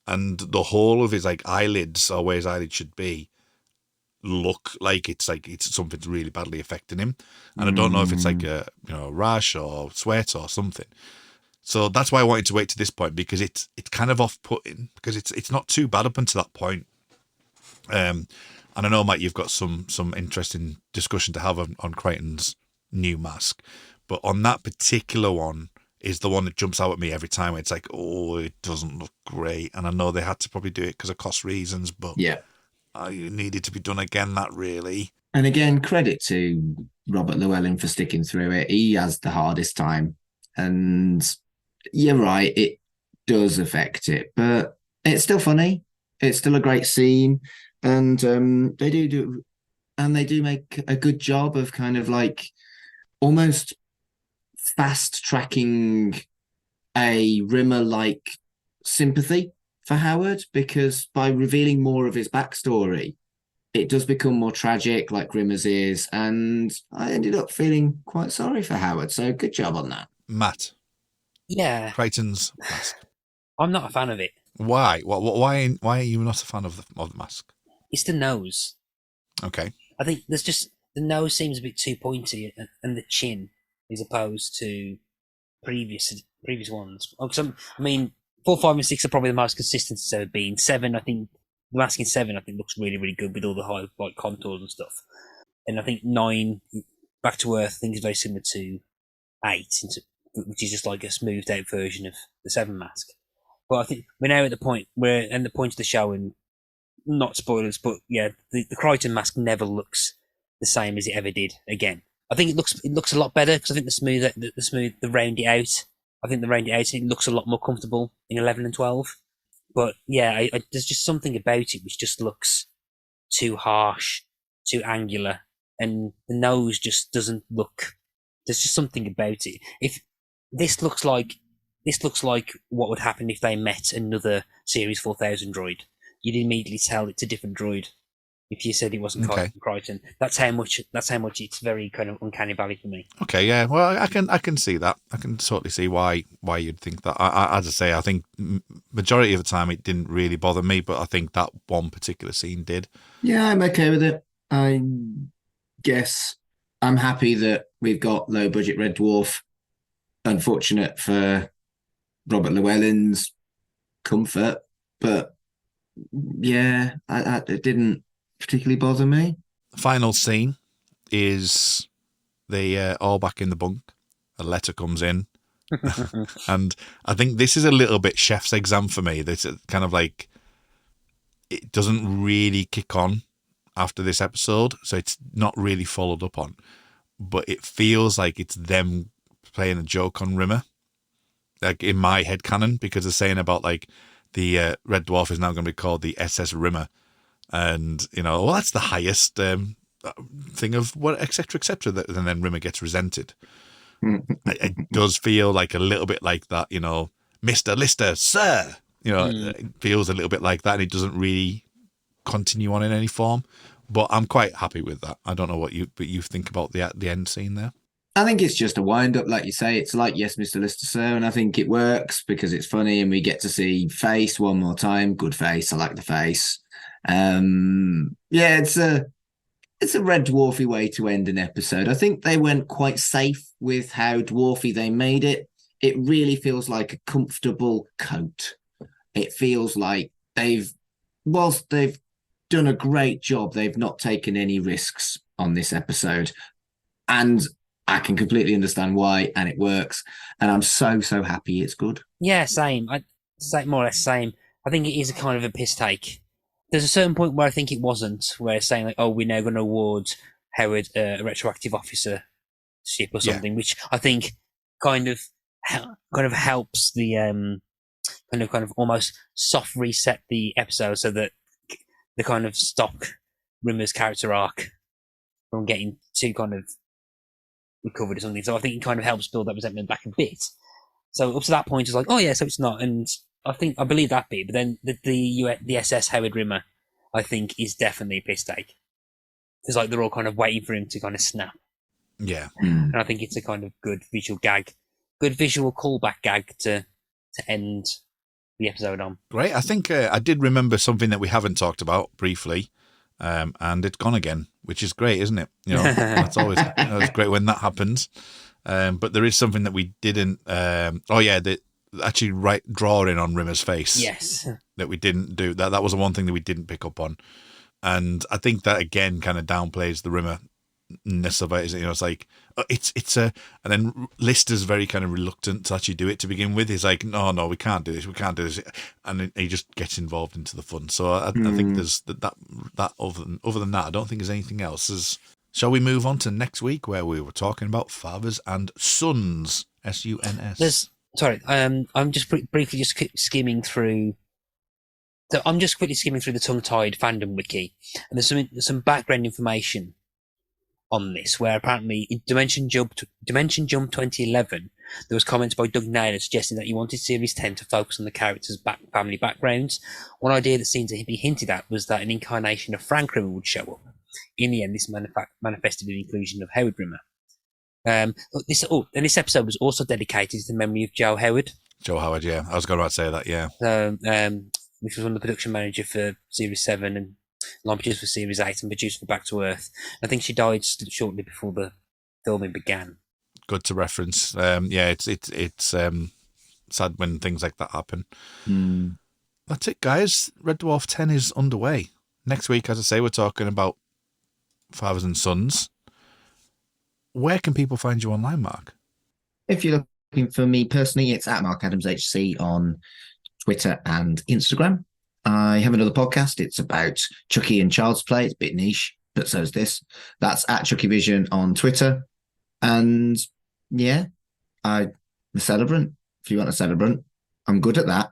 And the whole of his eyelids, or where his eyelids should be, look like it's something's really badly affecting him, and I don't know if it's a rash or sweat or something. So that's why I wanted to wait to this point, because it's kind of off-putting, because it's not too bad up until that point. And I know, Mike, you've got some interesting discussion to have on Crichton's new mask, but on that particular one is the one that jumps out at me every time. It's it doesn't look great, and I know they had to probably do it because of cost reasons, but Yeah. it needed to be done again, that really. And again, credit to Robert Llewellyn for sticking through it. He has the hardest time. And you're right, it does affect it, but it's still funny. It's still a great scene. And they do make a good job of kind of like almost fast tracking a Rimmer-like sympathy for Howard, because by revealing more of his backstory, it does become more tragic, like Rimmer's is, and I ended up feeling quite sorry for Howard. So good job on that. Matt, Yeah, Crichton's mask. I'm not a fan of it. Why? Why are you not a fan of the mask? It's the nose. Okay. I think there's just the nose seems a bit too pointy, and the chin, as opposed to previous ones. I mean, 4, 5, and 6 are probably the most consistent it's ever been. 7, I think the mask in 7, I think looks really, really good with all the high like contours and stuff. And I think 9, Back to Earth, I think is very similar to 8, which is just like a smoothed out version of the 7 mask. But I think we're now at the point of the show, and not spoilers, but yeah, the Crichton mask never looks the same as it ever did again. I think it looks a lot better because I think the round it out. I think the round it out, it looks a lot more comfortable in 11 and 12. But yeah, there's just something about it which just looks too harsh, too angular, and the nose just doesn't look. There's just something about it. If this looks like what would happen if they met another Series 4000 droid, you'd immediately tell it's a different droid. If you said it wasn't Crichton, that's how much it's very kind of uncanny valley for me. Okay, yeah. Well, I can see that. I can totally see why you'd think that. As I say, I think majority of the time it didn't really bother me, but I think that one particular scene did. Yeah, I'm okay with it. I guess I'm happy that we've got low budget Red Dwarf. Unfortunate for Robert Llewellyn's comfort, but yeah, it didn't particularly bother me. The final scene is they all back in the bunk. A letter comes in, and I think this is a little bit chef's exam for me. This is kind of like it doesn't really kick on after this episode, so it's not really followed up on. But it feels like it's them playing a joke on Rimmer, like in my head canon, because they're saying about like the Red Dwarf is now going to be called the SS Rimmer. And, well, that's the highest thing of what, et cetera, and then Rimmer gets resented. It does feel like a little bit like that, Mr. Lister, sir. It feels a little bit like that, and it doesn't really continue on in any form. But I'm quite happy with that. I don't know what you think about the end scene there. I think it's just a wind-up, like you say. It's like, yes, Mr. Lister, sir, and I think it works because it's funny, and we get to see face one more time. Good face. I like the face. Yeah, it's a Red Dwarfy way to end an episode. I think they went quite safe with how dwarfy they made it. It really feels like a comfortable coat. It feels like whilst they've done a great job, they've not taken any risks on this episode. And I can completely understand why, and it works. And I'm so happy it's good. Yeah, same. More or less same. I think it is a kind of a piss take. There's a certain point where I think it wasn't, where it's saying like, oh, we're now going to award Howard a retroactive officer ship or something, which I think kind of helps the kind of almost soft reset the episode so that the kind of stop Rimmer's character arc from getting too kind of recovered or something. So I think it kind of helps build that resentment back a bit. So up to that point, it's like, oh yeah, so it's not. And I believe that bit, but then the SS Howard Rimmer, I think, is definitely a piss take. Because like they're all kind of waiting for him to kind of snap. Yeah. And I think it's a kind of good visual callback gag to end the episode on. Great. I think I did remember something that we haven't talked about briefly, and it's gone again, which is great, isn't it? That's always it's great when that happens. But there is something that we didn't. Actually drawing on Rimmer's face. Yes. That we didn't do. That was the one thing that we didn't pick up on. And I think that again kind of downplays the Rimmer ness of it. It's like it's a, and then Lister's very kind of reluctant to actually do it to begin with. He's like, no, we can't do this, and then he just gets involved into the fun. So I think there's that other than that, I don't think there's anything else. Shall we move on to next week, where we were talking about fathers and sons? SUNS. I'm just briefly skimming through. So I'm just quickly skimming through the tongue-tied fandom wiki, and there's some background information on this, where apparently in Dimension Jump 2011, there was comments by Doug Naylor suggesting that he wanted Series 10 to focus on the characters' family backgrounds. One idea that seemed to be hinted at was that an incarnation of Frank Rimmer would show up. In the end, this manifested in the inclusion of Howard Rimmer. And this episode was also dedicated to the memory of Joe Howard. Joe Howard, yeah. I was going to say that, yeah. Which was one of the production manager for Series 7 and line producer for Series 8 and producer for Back to Earth. I think she died shortly before the filming began. Good to reference. It's sad when things like that happen. That's it, guys. Red Dwarf 10 is underway. Next week, as I say, we're talking about fathers and sons. Where can people find you online, Mark? If you're looking for me personally, it's at Mark Adams HC on Twitter and Instagram. I have another podcast. It's about Chucky and Child's Play. It's a bit niche, but so's this. That's at Chucky Vision on Twitter. And yeah, I'm a celebrant. If you want a celebrant, I'm good at that.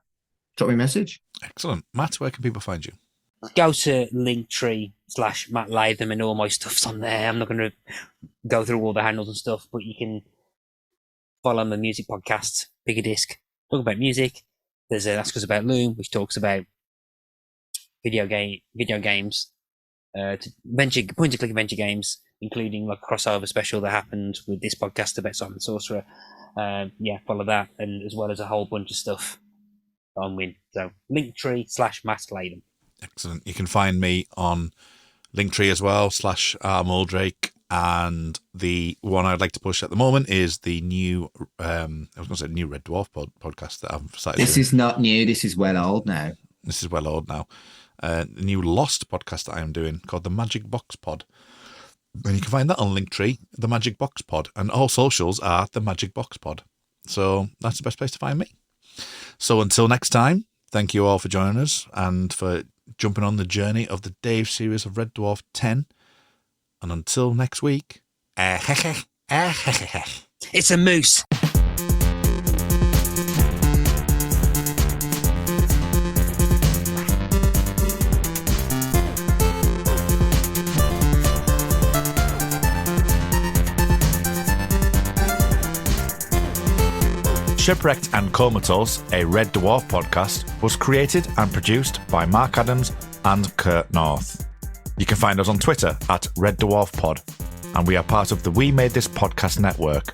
Drop me a message. Excellent. Matt, where can people find you? Go to Linktree/Matt Latham and all my stuff's on there. I'm not going to go through all the handles and stuff, but you can follow my music podcast, Bigger Disc, talk about music. There's Ask Us About Loom, which talks about video games, point-and-click adventure games, including like a crossover special that happened with this podcast about Simon Sorcerer. Follow that, and as well as a whole bunch of stuff on Win. So Linktree/Matt Latham. Excellent. You can find me on Linktree as well, /Muldrake. And the one I'd like to push at the moment is the new, new Red Dwarf podcast that I've started. This is not new. This is well old now. The new Lost podcast that I am doing called the Magic Box Pod. And you can find that on Linktree, the Magic Box Pod. And all socials are the Magic Box Pod. So that's the best place to find me. So until next time, thank you all for joining us and for jumping on the journey of the Dave series of Red Dwarf 10. And until next week, it's a moose. Shipwrecked and Comatose, a Red Dwarf podcast, was created and produced by Mark Adams and Kurt North. You can find us on Twitter at Red Dwarf Pod, and we are part of the We Made This Podcast network.